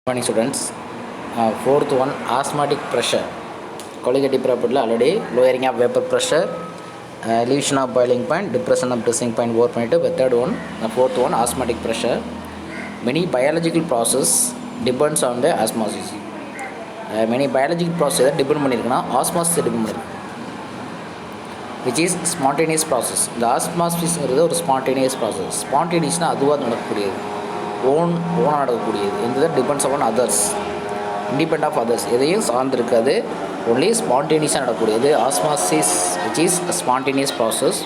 Morning students. Fourth one, osmotic pressure. Colligative property already lowering of vapor pressure, elevation of boiling point, depression of dressing point over point. The third one, the fourth one, osmotic pressure. Many biological process depends on the osmosis. Many biological process depend பண்ணிருக்குனா osmosis depend பண்ணிருக்கு, which is spontaneous process. The osmosis is ஒரு spontaneous process. Spontaneous னா அதுவா நடக்கக்கூடியது, ஓனாக நடக்கக்கூடியது. இந்த depends upon others, independent of others, எதையும் சார்ந்திருக்காது, ஒன்லி ஸ்பான்டேனியஸாக நடக்கக்கூடியது. Osmosis which is spontaneous process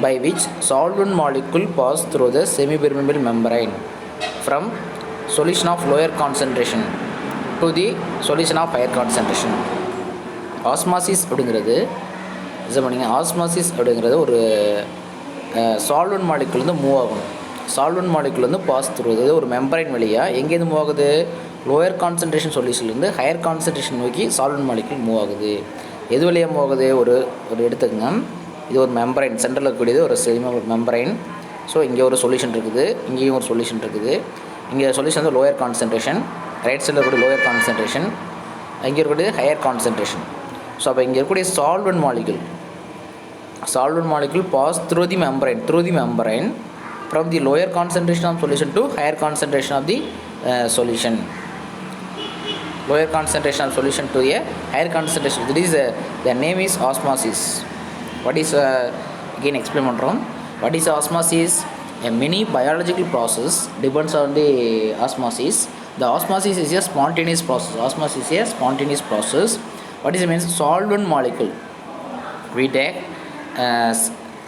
by which solvent molecule pass through the semi permeable membrane from solution of lower concentration to the solution of higher concentration. Osmosis அப்படிங்கிறது osmosis அப்படிங்கிறது ஒரு solvent molecule வந்து move ஆகணும். Solvent molecule வந்து pass through, அதாவது ஒரு membrane வழியாக எங்கேருந்து மூவ் ஆகுது, லோயர் கான்சன்ட்ரேஷன் சொல்யூஷன்லேருந்து ஹையர் கான்சன்ட்ரேஷன் நோக்கி சால்வெண்ட் மாலிகுல் மூவ் ஆகுது. எது வழியாக மூவ் ஆகுது, ஒரு எடுத்துக்கங்க, இது ஒரு மெம்பரைன், சென்டரில் இருக்கக்கூடியது ஒரு மெம்பரைன். ஸோ இங்கே ஒரு சொல்யூஷன் இருக்குது, இங்கேயும் ஒரு சொல்யூஷன் இருக்குது. இங்கே சொல்யூஷன் வந்து லோயர் கான்சன்ட்ரேஷன், ரைட் சைடில் இருக்கக்கூடிய லோயர் கான்சன்ட்ரேஷன், இங்கே இருக்கக்கூடிய ஹையர் கான்சன்ட்ரேஷன். ஸோ அப்போ இங்கே இருக்கக்கூடிய solvent molecule pass through the membrane from the lower concentration of solution to higher concentration of the solution. Lower concentration of solution to a higher concentration. That is the name is osmosis. What is again explain பண்றோம். What is osmosis? A many biological process depends on the osmosis. The osmosis is a spontaneous process. Osmosis is a spontaneous process. What is it means? Solvent molecule. We take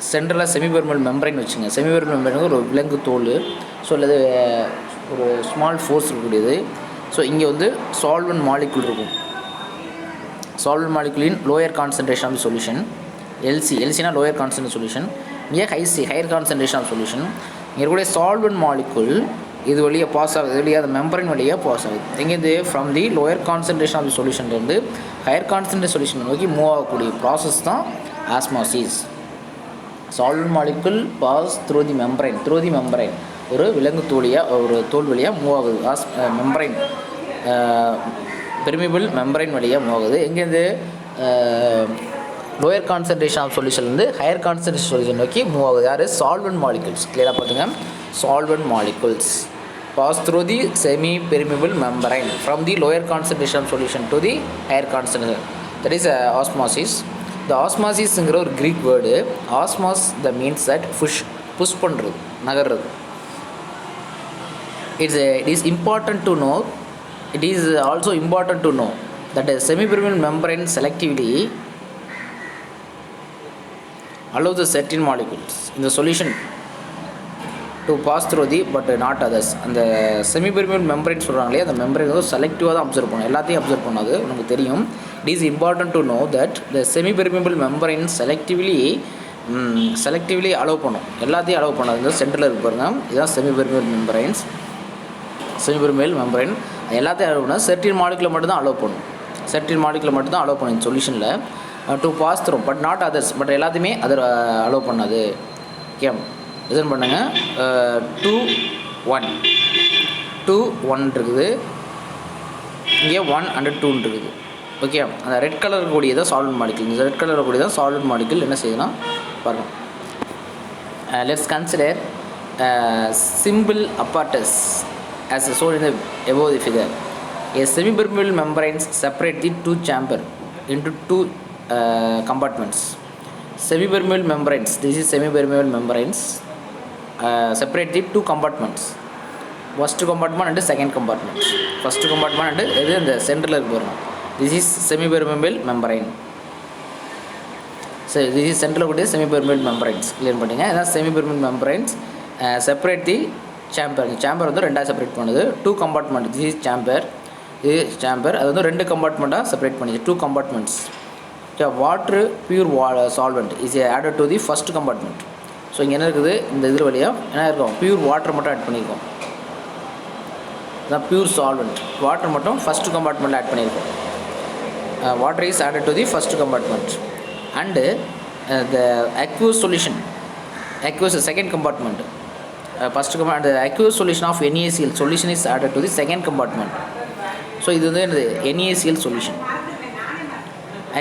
சென்ட்ரலாக semipermeable membrane வச்சுங்க. Semipermeable membrane ஒரு விலங்கு தோல், so அல்லது ஒரு small force இருக்கக்கூடியது. So இங்கே வந்து சால்வெண்ட் மாலிகுல் இருக்கும். சால்வெண்ட் மாலிகுலின் லோயர் கான்சன்ட்ரேஷன் ஆஃப் சொல்யூஷன், எல்சினா லோயர் கான்சன்ட்ரேஷன் சொல்யூஷன், இங்கே ஹையர் கான்சன்ட்ரேஷன் ஆஃப் சொல்யூஷன். இங்கே இருக்கக்கூடிய சால்வெண்ட் மாலிகுல் இது வழியாக பாஸ் ஆகுது, இது வழியாக அந்த மெம்பரைன் வழியாக பாஸ் ஆகுது. எங்கேருந்து, from the lower concentration of சொல்யூஷன்லேருந்து ஹையர் கான்சன்ட்ரேஷன் சொல்யூஷன் நோக்கி மூவ் ஆகக்கூடிய ப்ராசஸ் தான் osmosis. Solvent molecule pass through the membrane, ஒரு விலங்கு ஒரு தோல் வழியாக மூவ் ஆகுது. மெம்பரைன், பெர்மியபிள் மெம்பரைன் வழியாக மூவ் ஆகுது. எங்கேருந்து, லோயர் கான்சன்ட்ரேஷன் ஆஃப் சொல்யூஷன்லேருந்து ஹையர் கான்சன்ட்ரேஷன் சொல்யூஷன் நோக்கி மூவ் ஆகுது. யார், சால்வெண்ட் மாலிகுல்ஸ். கிளியராக பார்த்துங்க, solvent molecules pass through the semi permeable membrane from the lower concentration of solution to the higher concentration. That is osmosis. இந்த ஆஸ்மாசிஸ்ங்கிற ஒரு Greek word. Osmos the means that push பண்ணுறது, நகர்றது. It is important to know, it is also important to know that semipermeable membrane selectively allow the certain molecules in the solution to pass through the but not others. அந்த செமிபெர்மியபிள் membrane சொல்கிறாங்களே, அந்த membrane வந்து செலக்டிவாக தான் observe பண்ணும், எல்லாத்தையும் observe பண்ணாது. நமக்கு தெரியும். It is important to know that the semi-permeable membrane selectively allow பண்ணும், எல்லாத்தையும் அலோவ் பண்ணாது. இந்த சென்டரில் இருக்கு பாருங்க, இதுதான் செமிபெர்மியபிள் மெம்பரைன். எல்லாத்தையும் அலோவ் பண்ணால் செர்டின் மாலிகுலை மட்டும்தான் அலோவ் பண்ணும் சொல்யூஷனில் to pass through but not others. But எல்லாத்தையுமே அதர் அலோவ் பண்ணாது. ஓகே, லிசன் பண்ணுங்க. 2 1 இருக்குது, இங்கே 1 and 2 இருக்குது. ஓகே, அந்த ரெட் கலர் இருக்கக்கூடியதான் சால்வெண்ட் மாலிகுல். இந்த ரெட் கலர் இருக்கக்கூடியதான் சால்வெண்ட் மாலிகுல். என்ன செய்யணும் பாருங்கள். Let's consider simple apparatus as shown in the above the figure. A semi-permeable membranes separate the two chamber into two compartments. Semi-permeable membranes, this is semi-permeable membranes, separate the two compartments. First compartment and second compartment. First compartment and இது இந்த சென்டரில் இருக்கு பாருங்க. This is semi-permeable membrane. So this is central of semi-permeable membranes. Clear பண்ணிங்க. இதான் semi-permeable membranes separate the chamber. இந்த chamber வந்து ரெண்டாக செப்பரேட் பண்ணுது. 2 compartment. This is chamber. இது chamber. அது வந்து 2 compartment separate பண்ணிது. 2 compartments. Okay, water pure solvent is added to the first compartment. So இங்கே என்ன இருக்குது, இந்த இதில் வழியாக என்ன இருக்கும், பியூர் வாட்டர் மட்டும் ஆட் பண்ணியிருக்கோம். இதான் பியூர் சால்வெண்ட். வாட்டர் மட்டும் ஃபஸ்ட்டு கம்பார்ட்மெண்ட்டில் ஆட் பண்ணியிருக்கோம். Water is added to the first compartment and the aqueous solution, second compartment. First compartment, the aqueous solution of NaCl solution is added to the second compartment. So இது வந்து என்னது NaCl solution.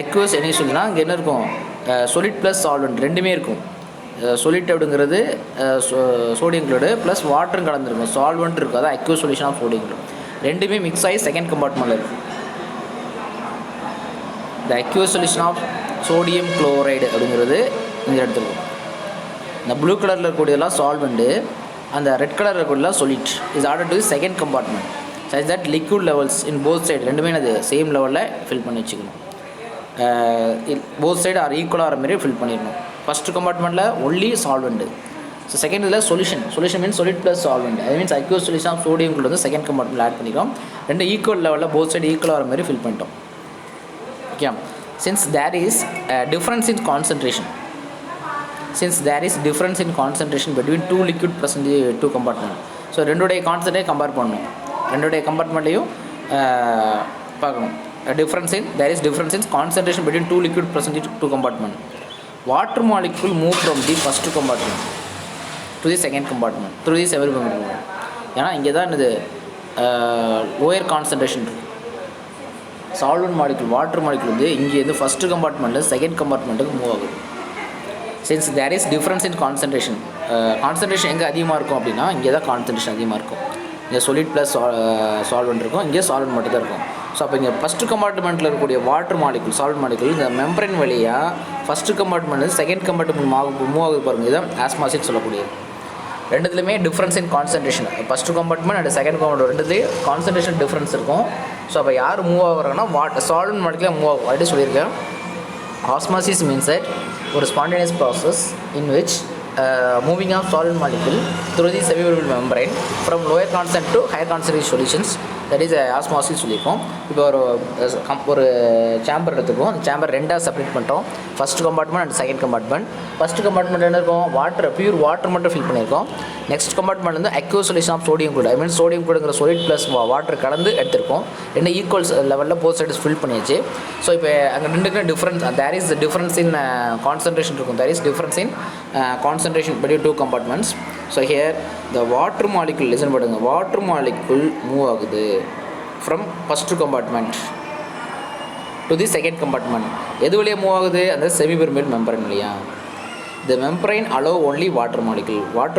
Aqueous NaCl சொல்யூஷன்னா இங்கே என்ன இருக்கும், solid plus solvent ரெண்டுமே இருக்கும். solid அப்படிங்கிறது sodium chloride plus வாட்டரும் கலந்துருக்கும், சால்வெண்ட் இருக்கும், அதான் aqueous solution of sodium chloride. ரெண்டுமே மிக்ஸ் ஆகி செகண்ட் கம்பார்ட்மெண்ட்டில் இருக்கும். The aqueous solution of sodium chloride அப்படிங்கிறது இந்த இடத்துல இந்த ப்ளூ கலரில் இருக்கக்கூடியதெல்லாம் சால்வெண்ட்டு, அந்த ரெட் கலரில் இருக்கக்கூடியலாம் solid is order to second compartment such that liquid levels in both side ரெண்டுமே அது சேம் லெவலில் ஃபில் பண்ணி வச்சுக்கணும். போத் சைடு ஆர் ஈக்குவலாகிற மாரி ஃபில் பண்ணிடணும். ஃபஸ்ட்டு கம்பார்ட்மெண்ட்டில் ஒன்லி சால்வெண்ட்டு. ஸோ செகண்ட் இதில் solution means solid plus solvent, அது means aqueous solution of sodium chloride வந்து செகண்ட் கம்பார்ட்மெண்ட்டில் ஆட் பண்ணிக்கிறோம். ரெண்டு ஈக்குவல் லெவலில் போத் சைடு ஈக்குவலாகிற மாதிரி ஃபில் பண்ணிட்டோம். Okay, since there is difference in concentration between two liquid present in two compartment. So ரெண்டுடைய concentrate compare பண்ணணும், ரெண்டுடைய கம்பார்ட்மெண்ட்லையும் பார்க்கணும். There is difference in concentration between two liquid present in two compartment. Water molecule move from the first compartment to the second compartment through the several compartment. ஏன்னா இங்கே தான் இது lower concentration இருக்குது. Solvent molecule water molecule வந்து இங்கே வந்து first கம்பார்ட்மெண்ட்டில் second கம்பார்ட்மெண்ட்டுக்கு மூவ் ஆகுது. Since there is difference in concentration, concentration எங்கே அதிகமாக இருக்கும் அப்படின்னா இங்கே தான் கான்சன்ட்ரேஷன் அதிகமாக இருக்கும். இங்கே solid ப்ளஸ் சால்வெண்ட் இருக்கும், இங்கே சால்வெண்ட் மட்டும் தான் இருக்கும். ஸோ அப்போ இங்கே ஃபஸ்ட்டு கம்பார்ட்மெண்ட்டில் இருக்கக்கூடிய வாட்டர் மாலிகுல் சால்வெண்ட் மாலிகுல் இந்த மெம்பரேன் வழியாக first compartment second compartment move ஆகுது பாருங்கள், இதுதான் ஆஸ்மாசிட் சொல்லக்கூடியது. ரெண்டுத்துலையுமே difference in concentration, first compartment and second compartment ரெண்டுத்துலேயும் கான்சன்ட்ரேஷன் டிஃப்ரென்ஸ் இருக்கும். ஸோ அப்போ யார் மூவ் ஆகுறாங்கன்னா சால்வெண்ட் மாலிகுலாக மூவ் ஆகும். அப்படி சொல்லியிருக்கேன். Osmosis means that ஒரு spontaneous process in which moving of solid molecule through the semi-permeable membrane from lower concentration to higher concentration solutions, that is osmosis சொல்லியிருக்கோம். இப்போ ஒரு சேம்பர் எடுத்துக்கோம், அந்த சேம்பர் ரெண்டாக செப்பரேட் பண்ணிட்டோம், first compartment and second compartment. First compartment என்ன இருக்கும், pure water மட்டும் fill பண்ணியிருக்கோம். நெக்ஸ்ட் கம்பார்ட்மெண்ட் வந்து aqueous solution of sodium chloride, I mean sodium குளோரைடுங்கிற solid ப்ளஸ் வாட்டர் கலந்து எடுத்திருக்கோம். ரெண்டு ஈக்குவல்ஸ் லெவலில் போத் சைட்ஸ் ஃபில் பண்ணியாச்சு. ஸோ இப்போ அங்கே ரெண்டுக்கு difference, there is difference in concentration இருக்கும், there is difference in concentration between two compartments. So here the water molecule, listen பண்ணுங்க, water molecule move ஆகுது from first compartment to the second compartment. எது வழியாக move ஆகுது, அந்த semi permeable membrane வழியா. the membrane allow only water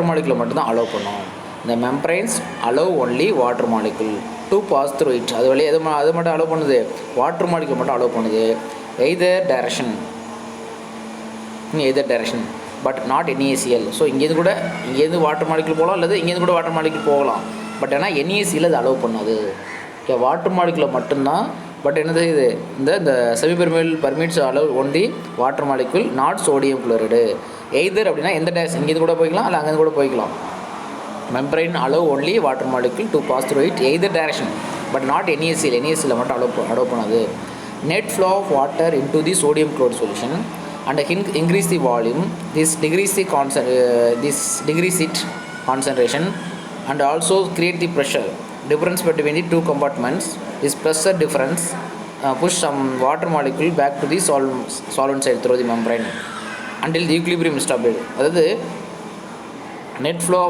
molecule மட்டும்தான் allow பண்ணும். the membranes allow only water molecule to pass through it. அது வழியாக அது மட்டும் அலோவ் பண்ணுது, வாட்டர் மாலிகுல் மட்டும் அலோவ் பண்ணுது. either direction but not NaCl. So இங்கேருந்து வாட்டர் மாலிகுல் போகலாம், அல்லது இங்கேருந்து கூட வாட்டர் மாலிகுல் போகலாம். பட் ஆனால் NaCl அது அலோவ் பண்ணாது. ஓகே, வாட்டர் மாலிகுலை மட்டும்தான். பட் என்னது இது, இந்த semi permeable permits allow only water molecule, not sodium chloride. Either அப்படின்னா எந்த டேஸ் இங்கேருந்து கூட போய்க்கலாம், இல்லை அங்கேருந்து கூட போய்க்கலாம். Membrane allow only water molecule to pass through it either direction, but not NaCl மட்டும் அலோவ் பண்ணாது. Net flow of water into the sodium chloride solution and increase the volume, this decrease it concentration and also create the pressure difference between the two compartments. This pressure difference push some water molecule back to the solvent side through the membrane until the equilibrium is established. அதாவது net flow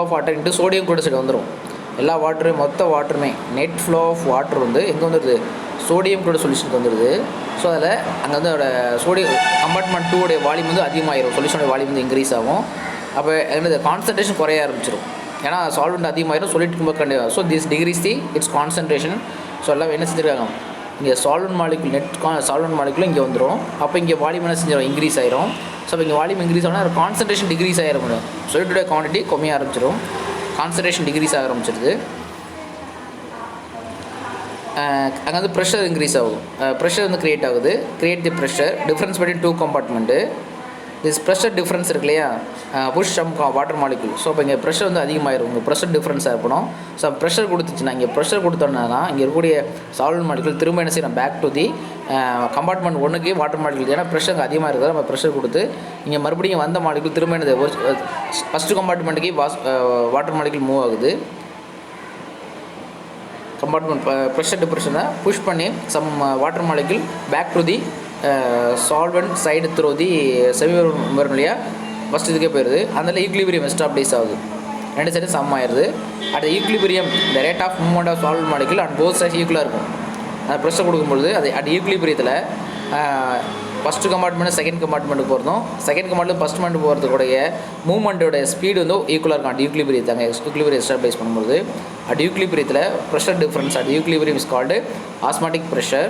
of water into sodium chloride side வந்துடும். எல்லா வாட்டரும் மொத்த வாட்டருமே net flow of water வந்து எங்கே வந்துடுது, sodium chloride சொல்யூஷனுக்கு வந்துடுது. So அதில் அங்கே வந்து அதோட சோடியம் கம்பார்ட்மெண்ட் 2 வால்யூம் வந்து அதிகமாகிடும், சொல்யூஷனோட வால்யூம் வந்து இன்க்ரீஸ் ஆகும். அப்போ என்னது கான்சன்ட்ரேஷன் குறைய ஆரம்பிச்சிடும், ஏன்னா சால்வெண்ட் அதிகமாகிடும், சொல்லிட்டு ரொம்ப கண்டிப்பாக. So this degrees the it's concentration. So எல்லாம் என்ன செஞ்சுருக்காங்க, இங்கே சால்வெண்ட் மாலிகுல் இங்கே வந்துடும். அப்போ இங்கே வால்யூம் என்ன செஞ்சிடும், இன்க்ரீஸ் ஆகிரும். ஸோ இப்போ இங்கே வால்யூம் இன்க்ரீஸ் ஆனால் கான்சன்ட்ரேஷன் டிகிரீஸ் ஆகிட முடியும், சொல்லிட்டுடைய குவான்டிட்டி கம்மியாக ஆரம்பிச்சிடும், கான்சன்ட்ரேஷன் டிகிரீஸ் ஆக ஆரம்பிச்சிடுது. அங்கே வந்து ப்ரெஷர் இன்க்ரீஸ் ஆகும், ப்ரெஷர் வந்து create the pressure difference between two compartment. This pressure difference இருக்கு இல்லையா, push some water molecule. So இப்போ இங்கே ப்ரெஷர் வந்து அதிகமாகிடும், உங்கள் ப்ரெஷர் டிஃப்ரென்ஸ் ஏற்படும். ஸோ ப்ரெஷர் கொடுத்துச்சுன்னா, இங்கே ப்ரெஷர் கொடுத்தோன்னா இங்கே இருக்கக்கூடிய சால்வெண்ட் மாலிகுல் திரும்ப என்ன செய்யணும், பேக் டு தி கம்பார்ட்மெண்ட் 1க்கு வாட்டர் மாலிகுல். ஏன்னா ப்ரெஷர் அதிகமாக இருக்கிறத நம்ம ப்ரெஷர் கொடுத்து இங்கே மறுபடியும் வந்த மாலிகுல் திரும்ப என்னது ஃபஸ்ட்டு கம்பார்ட்மெண்ட்டுக்கு வாட்டர் மாலிகுல் மூவ் ஆகுது. கம்பார்ட்மெண்ட் ப்ரெஷர் டிப்ரெஷனை புஷ் பண்ணி some water molecule back to the solvent side through the semi membrane வழியாக ஃபஸ்ட் இதுக்கே போயிடுது. அதில் ஈக்லிபிரியம் எஸ்டாப்ளிஷ் ஆகுது. ரெண்டு சைடும் சம் ஆயிடுது. At equilibrium the rate of movement of solvent molecule and both sides ஈக்குவலாக இருக்கும். அது ப்ரெஷர் கொடுக்கும்பொழுது அது அட் ஈக்குலிபிரியத்தில் ஃபஸ்ட்டு கம்பார்ட்மெண்ட் செகண்ட் கம்பார்ட்மெண்ட்டுக்கு போகிறதும் செகண்ட் கம்பார்ட்மெண்ட் ஃபஸ்ட் கம்பார்ட்மெண்ட் போகிறதுக்குடைய மூவ்மெண்ட்டோட ஸ்பீடு வந்து ஈக்குவலாக இருக்கும். அட் ஈக்குலிபிரியத்தாங்க ஈக்குலிபிரியம் எஸ்டாப்ளிஷ் பண்ணும்போது அட் ஈக்குலிபிரியத்தில் pressure difference at equilibrium is called osmotic pressure.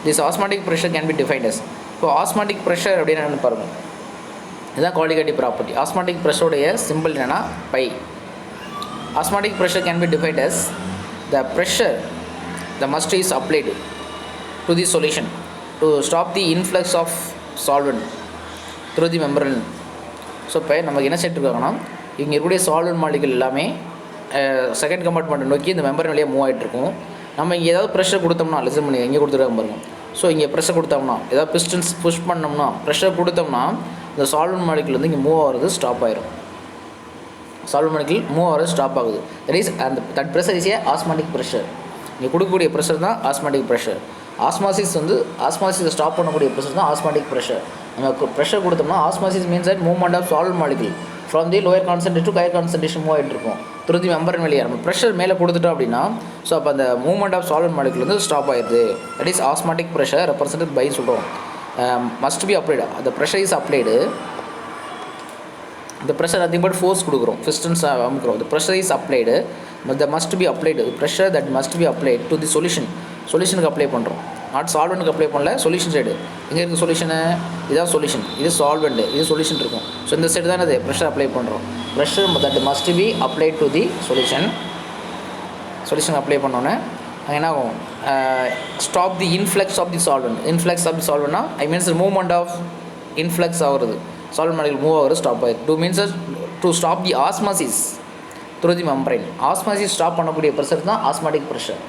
This osmotic pressure can be defined as. இப்போ ஆஸ்மாட்டிக் ப்ரெஷர் அப்படின்னு என்னென்னு பாருங்கள். இதுதான் குவாலிகேட்டிவ் ப்ராப்பர்ட்டி. ஆஸ்மாட்டிக் ப்ரெஷருடைய சிம்பிள் என்னென்னா by. Osmotic pressure can be defined as the pressure the must is applied to the solution to stop the influx of solvent through the membrane. So இப்போ நமக்கு என்ன set இருக்காங்கன்னா இங்கே இருக்கக்கூடிய solvent molecule எல்லாமே second compartment நோக்கி இந்த membrane வழியாக மூவ் ஆகிட்ருக்கும். நம்ம இங்கே ஏதாவது ப்ரெஷர் கொடுத்தோம்னா லிசன் பண்ணி இங்கே கொடுத்துருக்காங்க பாருங்கள். ஸோ இங்கே ப்ரெஷர் கொடுத்தோம்னா ஏதாவது பிஸ்டன்ஸ் புஷ் பண்ணோம்னா ப்ரெஷர் கொடுத்தோம்னா இந்த சால்வெண்ட் மாலிகுல் வந்து இங்கே மூவ் ஆகிறது ஸ்டாப் ஆயிரும். சால்வெண்ட் மாலிகுல் மூவ் ஆகிறது ஸ்டாப் ஆகுது. That is that pressure is a osmotic pressure. இங்கே கொடுக்கக்கூடிய ப்ரெஷர் தான் ஆஸ்மாட்டிக் ப்ரெஷர். ஆஸ்மாசிஸ் வந்து ஆஸ்மாசிஸை ஸ்டாப் பண்ணக்கூடிய ப்ரெஷர் தான் ஆஸ்மாட்டிக் ப்ரெஷர். நம்ம ப்ரெஷர் கொடுத்தோம்னா osmosis means that movement of solvent molecule from the lower concentration to higher concentration move ஆகிட்டு இருக்கும் த்ரூ தி மெம்பரன் வழியாக. நம்ம ப்ரெஷர் மேலே கொடுத்துட்டோம் அப்படின்னா ஸோ அப்போ அந்த மூவ்மெண்ட் ஆஃப் சால்வெண்ட் மாலிகுல் வந்து ஸ்டாப் ஆயிடுது. That is osmotic pressure represented by சொல்கிறோம். Must be applied. அந்த ப்ரெஷர் இஸ் அப்ளைடு. இந்த ப்ரெஷர் அதிகம் பட் ஃபோர்ஸ் கொடுக்குறோம் பிஸ்டன்ஸ் அமுக்கிறோம். the pressure is applied that must be applied pressure that must be applied to the சொல்யூஷனுக்கு apply பண்ணுறோம். Not சால்வெண்ட்டுக்கு apply பண்ணல, சொல்யூஷன் சைடு. எங்கே இருக்குது சொல்யூஷனு? இதான் சொல்யூஷன், இது சால்வெண்ட், இது சொல்யூஷன் இருக்கும். ஸோ இந்த சைடு தான் அது ப்ரெஷர் அப்ளை பண்ணுறோம். Pressure that must be applied to the solution apply பண்ணோன்னே என்ன ஆகும்? Stop the influx of the solvent. Influx of the சால்வெண்ட்னா I means movement of influx ஆகுறது, சால்வெண்ட் மாலிகுல் மூவ் ஆகுறது ஸ்டாப் ஆகுது. To means to stop the osmosis through the membrane. Osmosis stop பண்ணக்கூடிய pressure தான் osmotic pressure.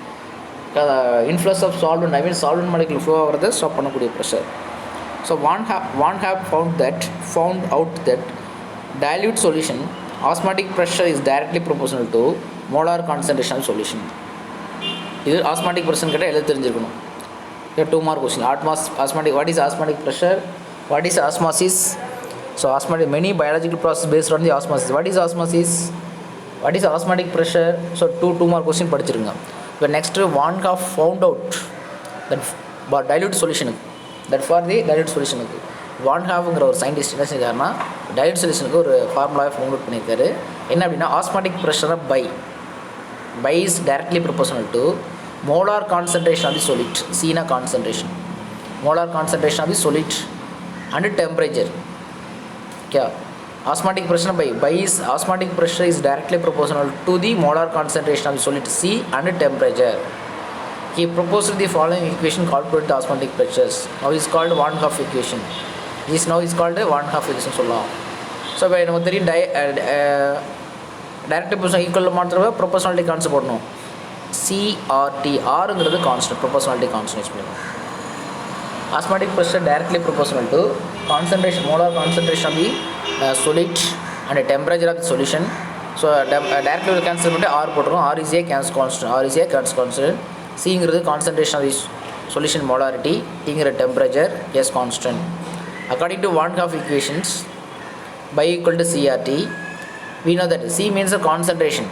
Influx of solvent I mean solvent molecule flow ஆகிறத stop பண்ணக்கூடிய pressure. So one have found out that dilute solution osmotic pressure is directly proportional to molar concentration of solution. இது osmotic pressure கிட்ட எழுத தெரிஞ்சிருக்கணும். here 2 more question. Osmotic, what is osmotic pressure? What is osmosis? So osmotic, many biological process based on the osmosis. What is osmosis? What is osmotic pressure? So two more question படிச்சிருங்க. இப்போ next one have found out that for dilute solution, that for the dilute solution one haveங்கிற ஒரு scientist என்ன செஞ்சாருன்னா dilute solutionக்கு ஒரு ஃபார்முலாவை found out பண்ணியிருக்காரு. என்ன அப்படின்னா osmotic ப்ரெஷரை by is directly proportional to molar concentration of the solid. Cனா concentration, molar concentration of the solid and temperature. क्या osmotic pressure by is osmotic pressure is directly proportional to the molar concentration of the solid C and temperature. He proposed the following equation calculate the osmotic pressures. Now is called one half equation. This now is called one half equation சொல்லலாம். So இப்போ நமக்கு தெரியும் direct proportional equal மாத்திரமே proportionality concept போடணும். CRT ஆருங்கிறது constant, proportionality constant use பண்ணிடுவோம். osmotic pressure directly proportional to concentration, molar concentration of the solid and temperature of the solution. So directly we cancel பண்ணிட்டு R போட்டுரும். R is a constant. Cங்கிறது concentration of the solution molarity, Tங்கிற temperature is constant. According to one half equations by equal to CRT, we know that C means a concentration.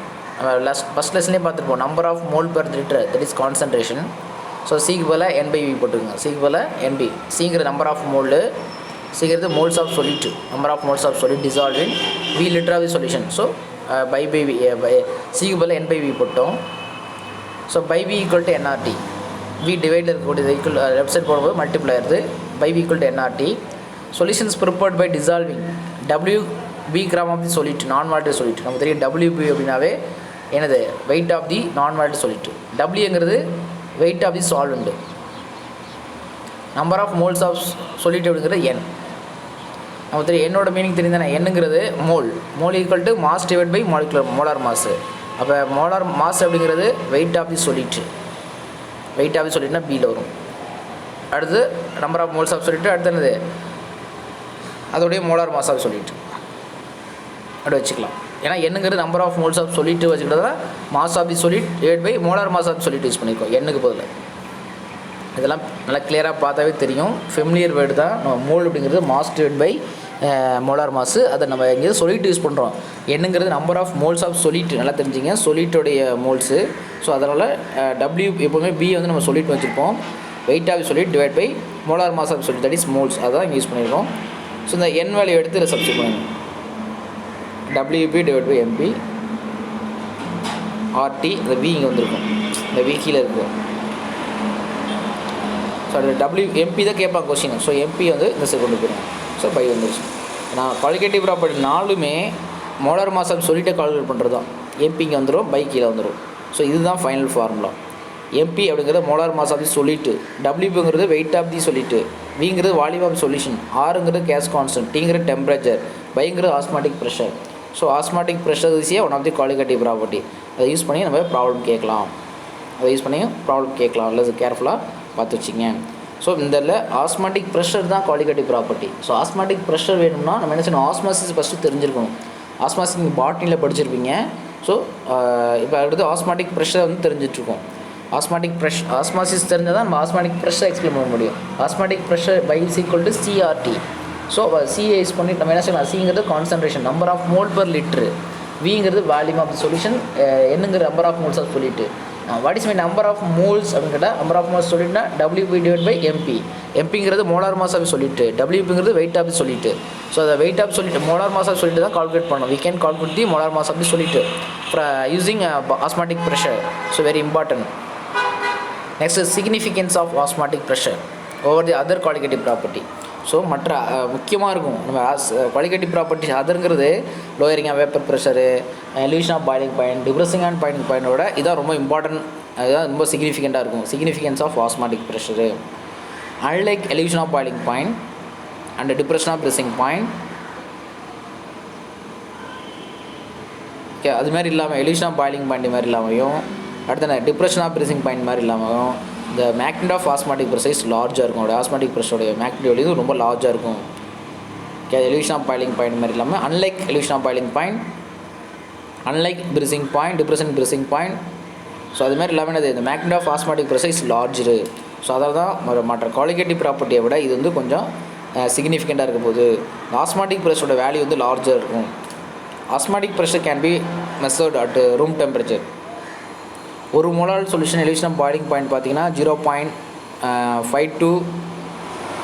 First lesson பார்த்துருப்போம், number of mole per liter, that is concentration. So சிக்கு போல் N/V போட்டுருங்க. சிக்கு போல் NB. சிங்கிற number of moles, சிங்கிறது moles of solute, number of moles of solute dissolving, V litre of the solution. So pi சிக்கு போல் N/V போட்டோம். So pi V equal to NRT. V டிவைடில் இருக்கக்கூடியது ஈக்குவல் லெஃப்ட் சைட் போடும்போது multiply ஆயிருது. Pi V equal to NRT. Solutions prepared by dissolving WB gram of the solute, non water solute. நமக்கு தெரியும் WB அப்படின்னாவே என்னது? Weight of the non water solute. Wங்கிறது weight of the solvent, number of moles of solid அப்படிங்கிறது n. நமக்கு தெரியும் என்னோட meaning தெரியுதானே? என்னங்கிறது mole equal to mass divide by molar mass. அப்போ மோலார் மாஸ் அப்படிங்கிறது வெயிட் ஆஃப் தி சொல்யூட்னா பியில் வரும். அடுத்து number of moles of solute, அடுத்து என்னது? அதோடைய மோலார் மாஸ் ஆஃப் சொல்யூட் அப்படி வச்சுக்கலாம். ஏன்னா என்னங்கிறது number of moles of solute வச்சுக்கிட்டா mass of the solute divide by molar mass of solute use பண்ணியிருக்கோம் எண்ணுக்கு பதில். இதெல்லாம் நல்லா கிளியராக பார்த்தாவே தெரியும். ஃபெமிலியர் வேர்டு தான். நம்ம மோல் அப்படிங்கிறது மாஸ் டிவைட் பை மோலார் மாசு. அதை நம்ம எங்கேயாவது சொல்லிட்டு யூஸ் பண்ணுறோம். என்னங்கிறது number of moles of solute நல்லா தெரிஞ்சுங்க, சொல்லிட்டோடைய மோல்ஸு. ஸோ அதனால் டபிள்யூ எப்போவுமே பி வந்து நம்ம சொல்லிட்டு வச்சுருப்போம். Weight of solute divide by molar mass of solute, that is moles. அதான் இங்கே யூஸ் பண்ணியிருக்கோம். ஸோ இந்த என் வேல்யூ எடுத்து இதில் சப்ஸ்டிட் பண்ணுங்க. W B divide by M B R T. இந்த வி இங்கே வந்திருக்கும், இந்த வி கீழே இருக்கும். ஸோ அது எம்பி தான் கேட்பாங்க கொஸ்டின். ஸோ எம்பி வந்து இந்த சைடு கொண்டு போயிடும். ஸோ பை வந்துருச்சு. நான் குவாலிட்டேட்டிவ் ப்ராப்பர்ட்டி 4மே மோலார் மாஸ் ஆஃப் சொல்லிட்டே கால்குலேட் பண்ணுறது தான். எம்பி இங்கே வந்துடும், பை கீழே வந்துடும். ஸோ இதுதான் ஃபைனல் ஃபார்முலா. எம்பி அப்படிங்கிறது மோலார் மாஸ் ஆஃப் தி சொல்லிட்டு, டபிள்யூங்கிறது வெயிட் ஆஃப் தி சொல்லிட்டு, விங்கிறது வால்யூம் ஆஃப் சொல்யூஷன், ஆருங்கிறது கேஸ் கான்ஸ்டன்ட், டிங்கிறது டெம்பரேச்சர், பைங்கிறது osmotic pressure. So osmotic pressure is a one of the qualitative property. அதை யூஸ் பண்ணி நம்ம ப்ராப்ளம் கேட்கலாம். இல்லை கேர்ஃபுல்லாக பார்த்து வச்சிங்க. ஸோ இந்த ஆஸ்மாட்டிக் ப்ரெஷர் தான் qualitative property. So osmotic pressure வேணும்னா நம்ம என்ன செய்யணும், ஆஸ்மாசிஸ் ஃபஸ்ட்டு தெரிஞ்சிருக்கணும். ஆஸ்மாசிஸ் நீங்கள் பாட்னியில் படிச்சிருப்பீங்க. ஸோ இப்போ அடுத்து ஆஸ்மாட்டிக் ப்ரெஷர் வந்து தெரிஞ்சிட்ருக்கோம். ஆஸ்மாசிஸ் தெரிஞ்சால் தான் நம்ம ஆஸ்மாட்டிக் ப்ரெஷர் எக்ஸ்பிளைன் பண்ண முடியும். Osmotic pressure pi is equal to CRT. So CA use பண்ணி நம்ம என்ன செய்யலாம், சிங்கிறது concentration, number of mole per litre, விங்கிறது வால்யூம் ஆஃப் சொல்யூஷன், என்னங்கிற நம்பர் ஆஃப் மோல்ஸ் ஆஃப் சொல்லிட்டு. What is my number of moles அப்படின்னு கேட்டால், நம்பர் ஆஃப் மோல்ஸ் சொல்லிட்டுனா டபிள்யூபி டிவைட் பை எம்பி. எம்பிங்கிறது மோலார் மாஸ் ஆஃப் சொல்லிட்டு, டபிள்யூபிங்கிறது வெயிட் ஆஃப் சொல்லிட்டு. ஸோ அதை வெயிட் ஆஃப் சொல்லிட்டு மோலார் மாஸ் ஆஃப் சொல்லிட்டு தான் கால்குலேட் பண்ணணும். We can calculate the molar mass of சொல்லிட்டு using osmotic pressure. So very important. Next significance of osmotic pressure over the other qualitative property. So மற்ற முக்கியமாக இருக்கும் நம்ம குவாலிட்டேட்டிவ் ப்ராப்பர்ட்டி. அதருங்கிறது lowering of vapour pressure, elevation of boiling point, depressing on boiling பாயிண்டோட இதான் ரொம்ப important. அதுதான் ரொம்ப சிக்னிஃபிகண்ட்டாக இருக்கும். Significance of osmotic pressure. Unlike elevation of boiling point and depression of freezing point, okay, அது மாதிரி இல்லாமல் எலிவேஷன் ஆஃப் பாயிலிங் பாயிண்ட் மாதிரி இல்லாமையும், அடுத்த டிப்ரெஷன் ஆஃப் ப்ரெசிங் பாயிண்ட் மாதிரி இல்லாமல் இந்த magnitude of osmotic pressure is லார்ஜாக இருக்கும். அதோட ஆஸ்மாட்டிக் ப்ரெஷருடைய மேக்னிட் வேல்யூ ரொம்ப லார்ஜாக இருக்கும். Okay, elevation of boiling point மாதிரி இல்லாமல் unlike elevation of boiling point, unlike freezing point, depression freezing point. So அது மாதிரி இல்லாமல் இந்த magnitude of osmotic pressure is larger. So அதாவது தான் மற்ற குவாலிட்டேட்டிவ் ப்ராப்பர்ட்டியை விட இது வந்து கொஞ்சம் சிக்னிஃபிகண்ட்டாக இருக்கும் போது ஆஸ்மாட்டிக் ப்ரெஷரோட வேல்யூ வந்து லார்ஜாக இருக்கும். Osmotic pressure can be measured at room temperature. ஒரு molar solution elevation of boiling point பார்த்தீங்கன்னா 0.5 to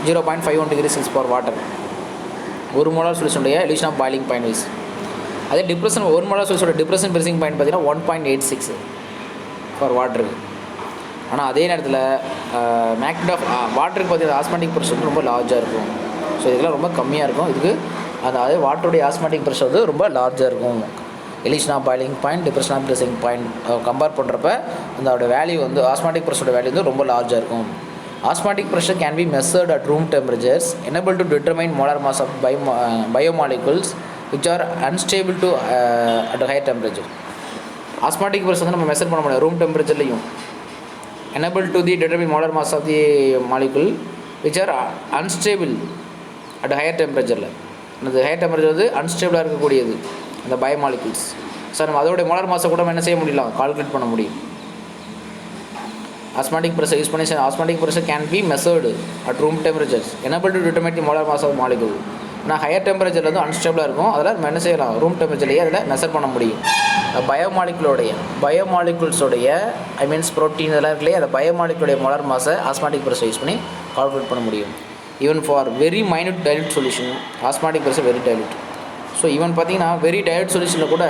0.51 degree Celsius for water. ஒரு மோலார் சொல்யூஷனுடைய elevation of boiling point wise. அதே டிப்ரெஷன், ஒரு மோலார் சொல்யூஷனோட டிப்ரெஷன் ப்ரெசிங் பாயிண்ட் பார்த்தீங்கன்னா 1.86 ஃபார் வாட்டருக்கு. ஆனால் அதே நேரத்தில் மேக்னிட் ஆஃப் வாட்டருக்கு பார்த்தீங்கன்னா ஆஸ்மாட்டிக் ப்ரெஷர் வந்து ரொம்ப லார்ஜாக இருக்கும். ஸோ இதெல்லாம் ரொம்ப கம்மியாக இருக்கும். இதுக்கு அதாவது வாட்டருடைய ஆஸ்மாட்டிக் ப்ரெஷர் வந்து ரொம்ப லார்ஜாக இருக்கும். Elevation of boiling point, depression of freezing point compare பண்ணுறப்ப அதோட வேல்யூ வந்து ஆஸ்மாட்டிக் ப்ரெஷரோட வேல்யூ வந்து ரொம்ப லார்ஜாக இருக்கும். Osmotic pressure can be measured at room temperatures, enable to determine molar mass of biomolecules which are unstable to at higher temperature. Osmotic pressure வந்து நம்ம measure பண்ண முடியாது ரூம் டெம்பரேச்சர்லையும். Enable to the determine molar mass of the molecule which are unstable at higher temperature. அந்த higher temperature வந்து அன்ஸ்டேபிளாக இருக்கக்கூடியது அந்த பயோமாலிகுல்ஸ். ஸோ நம்ம அதோடைய மோலார் மாஸை கூட என்ன செய்ய முடியலாம், கால்குலேட் பண்ண முடியும். ஆஸ்மாட்டிக் ப்ரெஷர் யூஸ் பண்ணி osmotic pressure can be measured at room temperatures, enable to determine the molar mass of molecule. ஆனால் ஹையர் டெம்பரேச்சரில் வந்து அன்ஸ்டேபிளாக இருக்கும். அதில் நம்ம என்ன செய்யலாம், ரூம் டெம்பரேச்சர்லேயே அதில் மெஷர் பண்ண முடியும். பயோமாலிகுல்ஸோடைய ஐ மீன்ஸ் ப்ரோட்டீன் இதெல்லாம் இருக்குல்லையே, அந்த பயோமாலிகுலுடைய மோலார் மாஸை ஆஸ்மாட்டிக் ப்ரெஷர் யூஸ் பண்ணி கால்குலேட் பண்ண முடியும். Even for very minute dilute solution osmotic pressure very dilute. So even பார்த்தீங்கன்னா வெரி டைல்யூட் சொல்யூஷனில் கூட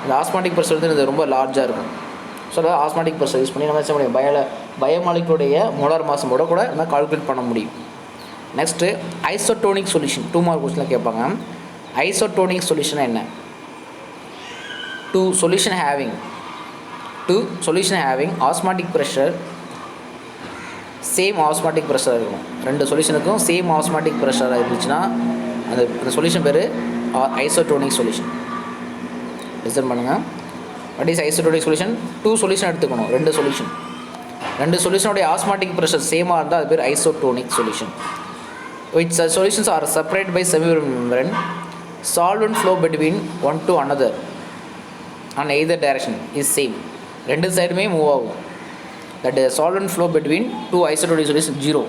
இந்த ஆஸ்மாட்டிக் ப்ரெஷர் வந்து இது ரொம்ப லார்ஜாக இருக்கும். ஸோ அதாவது ஆஸ்மாட்டிக் ப்ரெஷர் யூஸ் பண்ணி நம்ம செய்ய முடியும். பயோமாலிகுலுடைய மோலார் மாஸோட கூட நம்ம கால்குலேட் பண்ண முடியும். Next isotonic solution. 2 மார்க் கொஸ்டினில் கேட்பாங்க. ஐசோடோனிக் சொல்யூஷன் என்ன? Two solution having osmotic pressure same osmotic pressure இருக்கும். 2 சொல்யூஷனுக்கும் சேம் ஆஸ்மாட்டிக் ப்ரெஷராக இருந்துச்சுன்னா அந்த சொல்யூஷன் பேர் ஐசோடோனிக் சொல்யூஷன். லிசன் பண்ணுங்கள். What is isotonic solution? 2 solution எடுத்துக்கணும். 2 சொல்யூஷனுடைய ஆஸ்மாட்டிக் ப்ரெஷர் சேமாக இருந்தால் அது பேர் isotonic solution. Which solutions are separated by semi-membrane, solvent flow between one to another on either direction is same. 2 சைடுமே மூவ் ஆகும். That solvent flow between 2 isotonic solutions 0.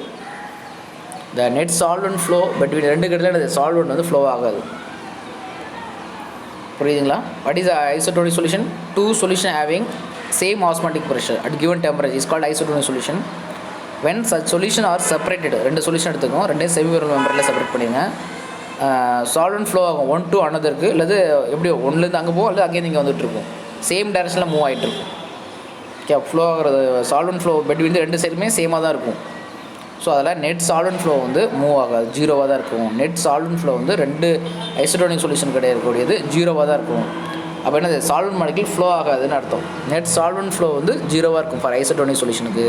the net solvent flow between ரெண்டு கிட்ட solvent வந்து flow ஆகாது. புரியுதுங்களா? What is the isotonic solution? Two solution having same osmotic pressure at given temperature is called isotonic solution. When such solution are separated, ரெண்டு solution எடுத்துக்கோம், ரெண்டையும் செமிபெரல் மெம்பரில் separate பண்ணிடுங்க. Solvent flow ஆகும் one to அனதருக்கு, இல்லது எப்படி ஒன்றுலேருந்து அங்கே போகும் அல்லது அங்கேருந்து இங்கே வந்துட்டுருக்கும், சேம் டேரக்ஷனில் மூவ் ஆகிட்டுருக்கும். ஓகே, ஃப்ளோ ஆகிறது சால்வெண்ட் ஃப்ளோ பெட்வீன் ரெண்டு சைடுமே சேமாக தான் இருக்கும். ஸோ அதில் நெட் சால்வெண்ட் ஃப்ளோ வந்து மூவ் ஆகாது, ஜீரோவாக தான் இருக்கும். நெட் சால்வெண்ட் ஃப்ளோ வந்து ரெண்டு ஐசோடோனிக் சொல்யூஷன் கிடையக்கூடியது ஜீரோவாக தான் இருக்கும். அப்போ என்னது சால்வெண்ட் மாலிகுல் ஃப்ளோ ஆகாதுன்னு அர்த்தம். நெட் சால்வெண்ட் ஃப்ளோ வந்து ஜீரோவாக இருக்கும் ஃபார் ஐசோடோனிக் சொல்யூஷனுக்கு.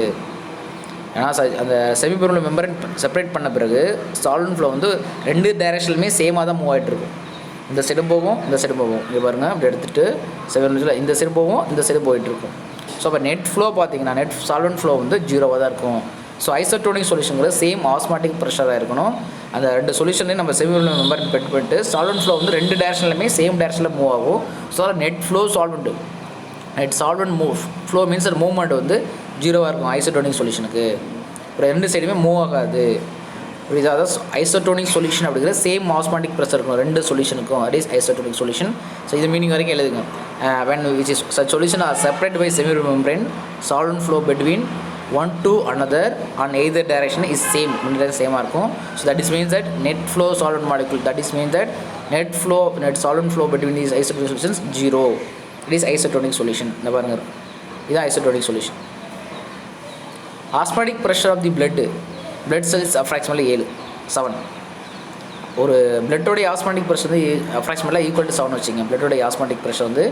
ஏன்னா அந்த செமிபெரல் மெம்பரேன் செப்பரேட் பண்ண பிறகு சால்வெண்ட் ஃப்ளோ வந்து ரெண்டு டைரெக்ஷன்லுமே சேமாக தான் மூவ் ஆகிட்டுருக்கும். இந்த சைடு போகும், இந்த சைடு போகும். இங்கே பாருங்கள், அப்படி எடுத்துகிட்டு செமிபெரல் இந்த சைடு போகும், இந்த சைடு போயிட்டுருக்கும். ஸோ அப்போ நெட் ஃப்ளோ பார்த்தீங்கன்னா நெட் சால்வெண்ட் ஃப்ளோ வந்து ஜீரோவாக தான் இருக்கும். ஸோ ஐசோடோனிக் சொல்யூஷனுங்கிறது சேம் ஆஸ்மாட்டிக் ப்ரெஷராக இருக்கணும். அந்த ரெண்டு சொல்யூஷன்லேயும் நம்ம செமிபெரல் மெம்பரேன் பெட் பண்ணிட்டு சால்வெண்ட் ஃப்ளோ வந்து ரெண்டு டைரெக்ஷன்லையுமே சேம் டைரெக்ஷனில் மூவ் ஆகும். So net flow solvent, net solvent move flow means அது மூவ்மெண்ட் வந்து ஜீரோவாக இருக்கும் ஐசோடோனிக் சொல்யூஷனுக்கு. அப்புறம் ரெண்டு சைடுமே மூவ் ஆகாது. அதாவது ஐசோடோனிக் சொல்யூஷன் அப்படிங்கிறது சேம் ஆஸ்மாட்டிக் ப்ரெஷர் இருக்கும் ரெண்டு சொல்யூஷனுக்கும். At is isotonic solution. So இது மீனிங் வரைக்கும் எழுதுங்க. when which is such solution are separated by semipermeable membrane, solvent flow between one to another on either direction is same, சேமாக இருக்கும். So that is means that net flow solvent molecule, that is means that net solvent flow between these isotonic solutions zero. It is isotonic solution. இந்த பாருங்க, இதுதான் isotonic solution. Osmotic pressure of the blood cells approximately 7. ஒரு பிளட்டோடைய osmotic pressure வந்து அப்ராக்சிமேட்லாக equal to 7 வச்சுங்க. பிளட்டோடைய osmotic pressure வந்து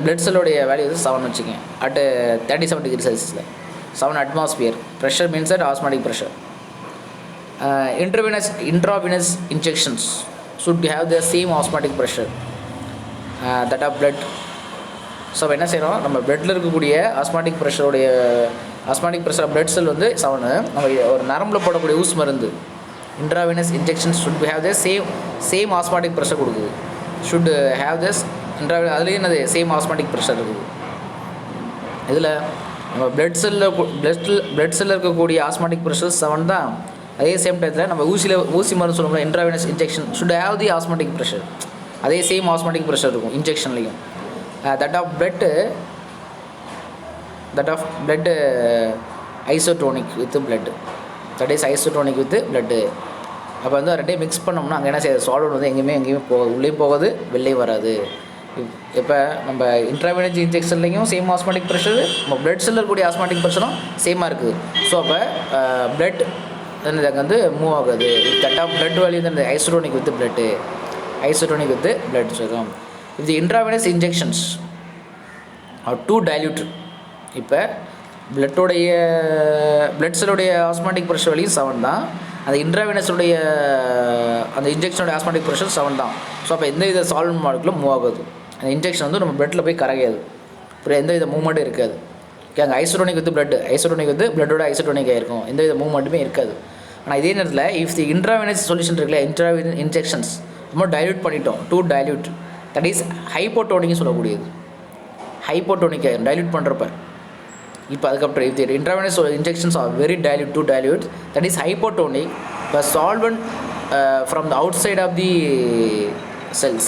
blood செல்லோடைய value வந்து 7 வச்சுங்க. At 37 degree செல்சியஸில் 7 atmosphere pressure means that osmotic pressure. Intravenous injections should have the same osmotic pressure that of blood. So என்ன செய்கிறோம், நம்ம பிளட்டில் இருக்கக்கூடிய ஆஸ்மாட்டிக் ப்ரெஷர் பிளட் செல் வந்து 7. நம்ம ஒரு நரம்பில் போடக்கூடிய ஊசி மருந்து intravenous injections should have the same osmotic pressure கொடுக்குது. ஷுட் ஹேவ் திஸ் இன்ட்ராவினஸ், அதுலேயும் என்னது சேம் ஆஸ்மாட்டிக் ப்ரெஷர் இருக்குது. இதில் நம்ம பிளட் செல்லில் இருக்கக்கூடிய ஆஸ்மாட்டிக் ப்ரெஷர் 7 தான். அதே சேம் டயத்தில் நம்ம ஊசி மருந்து சொல்லுவோம்ல intravenous injection should have the osmotic pressure, அதே சேம் ஆஸ்மாட்டிக் ப்ரெஷர் இருக்கும் இன்ஜெக்ஷன்லேயும். that of blood isotonic with blood, that is isotonic with blood. அப்போ வந்து ரெண்டையும் மிக்ஸ் பண்ணோம்னா அங்கே என்ன செய்யாது, சால்வெண்ட் வந்து எங்கேயுமே போகாது, உள்ளே போகாது, வெளியே வராது. இப்போ நம்ம இன்ட்ராவெனஸ் இன்ஜெக்ஷன்லேயும் சேம் ஆஸ்மாட்டிக் ப்ரெஷர், நம்ம பிளட் செல்லில் இருக்கக்கூடிய ஆஸ்மாட்டிக் ப்ரெஷரும் சேமாக இருக்குது. ஸோ அப்போ பிளட் அங்கே வந்து மூவ் ஆகுது. தட் ஆஃப் பிளட் வேல்யூ வந்து isotonic with blood, isotonic with blood சொல்லும். இந்த இன்ட்ராவெனஸ் இன்ஜெக்ஷன்ஸ் ஆர் டூ டைல்யூட். இப்போ பிளட் செல்லுடைய ஆஸ்மாட்டிக் ப்ரெஷர் வேல்யூ 7 தான். அந்த இன்ட்ராவெனஸுடைய அந்த இன்ஜெக்ஷனுடைய ஆஸ்மாட்டிக் ப்ரெஷர் 7 தான். ஸோ அப்போ எந்த வித சால்வெண்ட் மாலிகுலும் மூவ் ஆகுது. அந்த இன்ஜெக்ஷன் வந்து நம்ம பிளட்டில் போய் கரையாது, அப்புறம் எந்த வித மூவ்மெண்ட்டும் இருக்காது. ஓகே, அங்கே isotonic with blood, isotonic with பிளட்டோட ஐசோடோனிக் ஆகிருக்கும், எந்த வித மூவ்மெண்ட்டுமே இருக்காது. ஆனால் இதே நேரத்தில் இஃப் தி இன்ட்ராவெனஸ் சொல்யூஷன் இருக்குல்ல, இன்ட்ராவெனஸ் இன்ஜெக்ஷன்ஸ் நம்ம டைல்யூட் பண்ணிட்டோம், டூ டைல்யூட், தட் இஸ் ஹைப்போடோனிக்னு சொல்லக்கூடியது. ஹைப்போடோனிக் டைல்யூட் பண்ணுறப்ப இப்போ அதுக்கப்புறம் if the intravenous injections are very dilute to dilute, that is hypotonic, the solvent from the outside of the cells,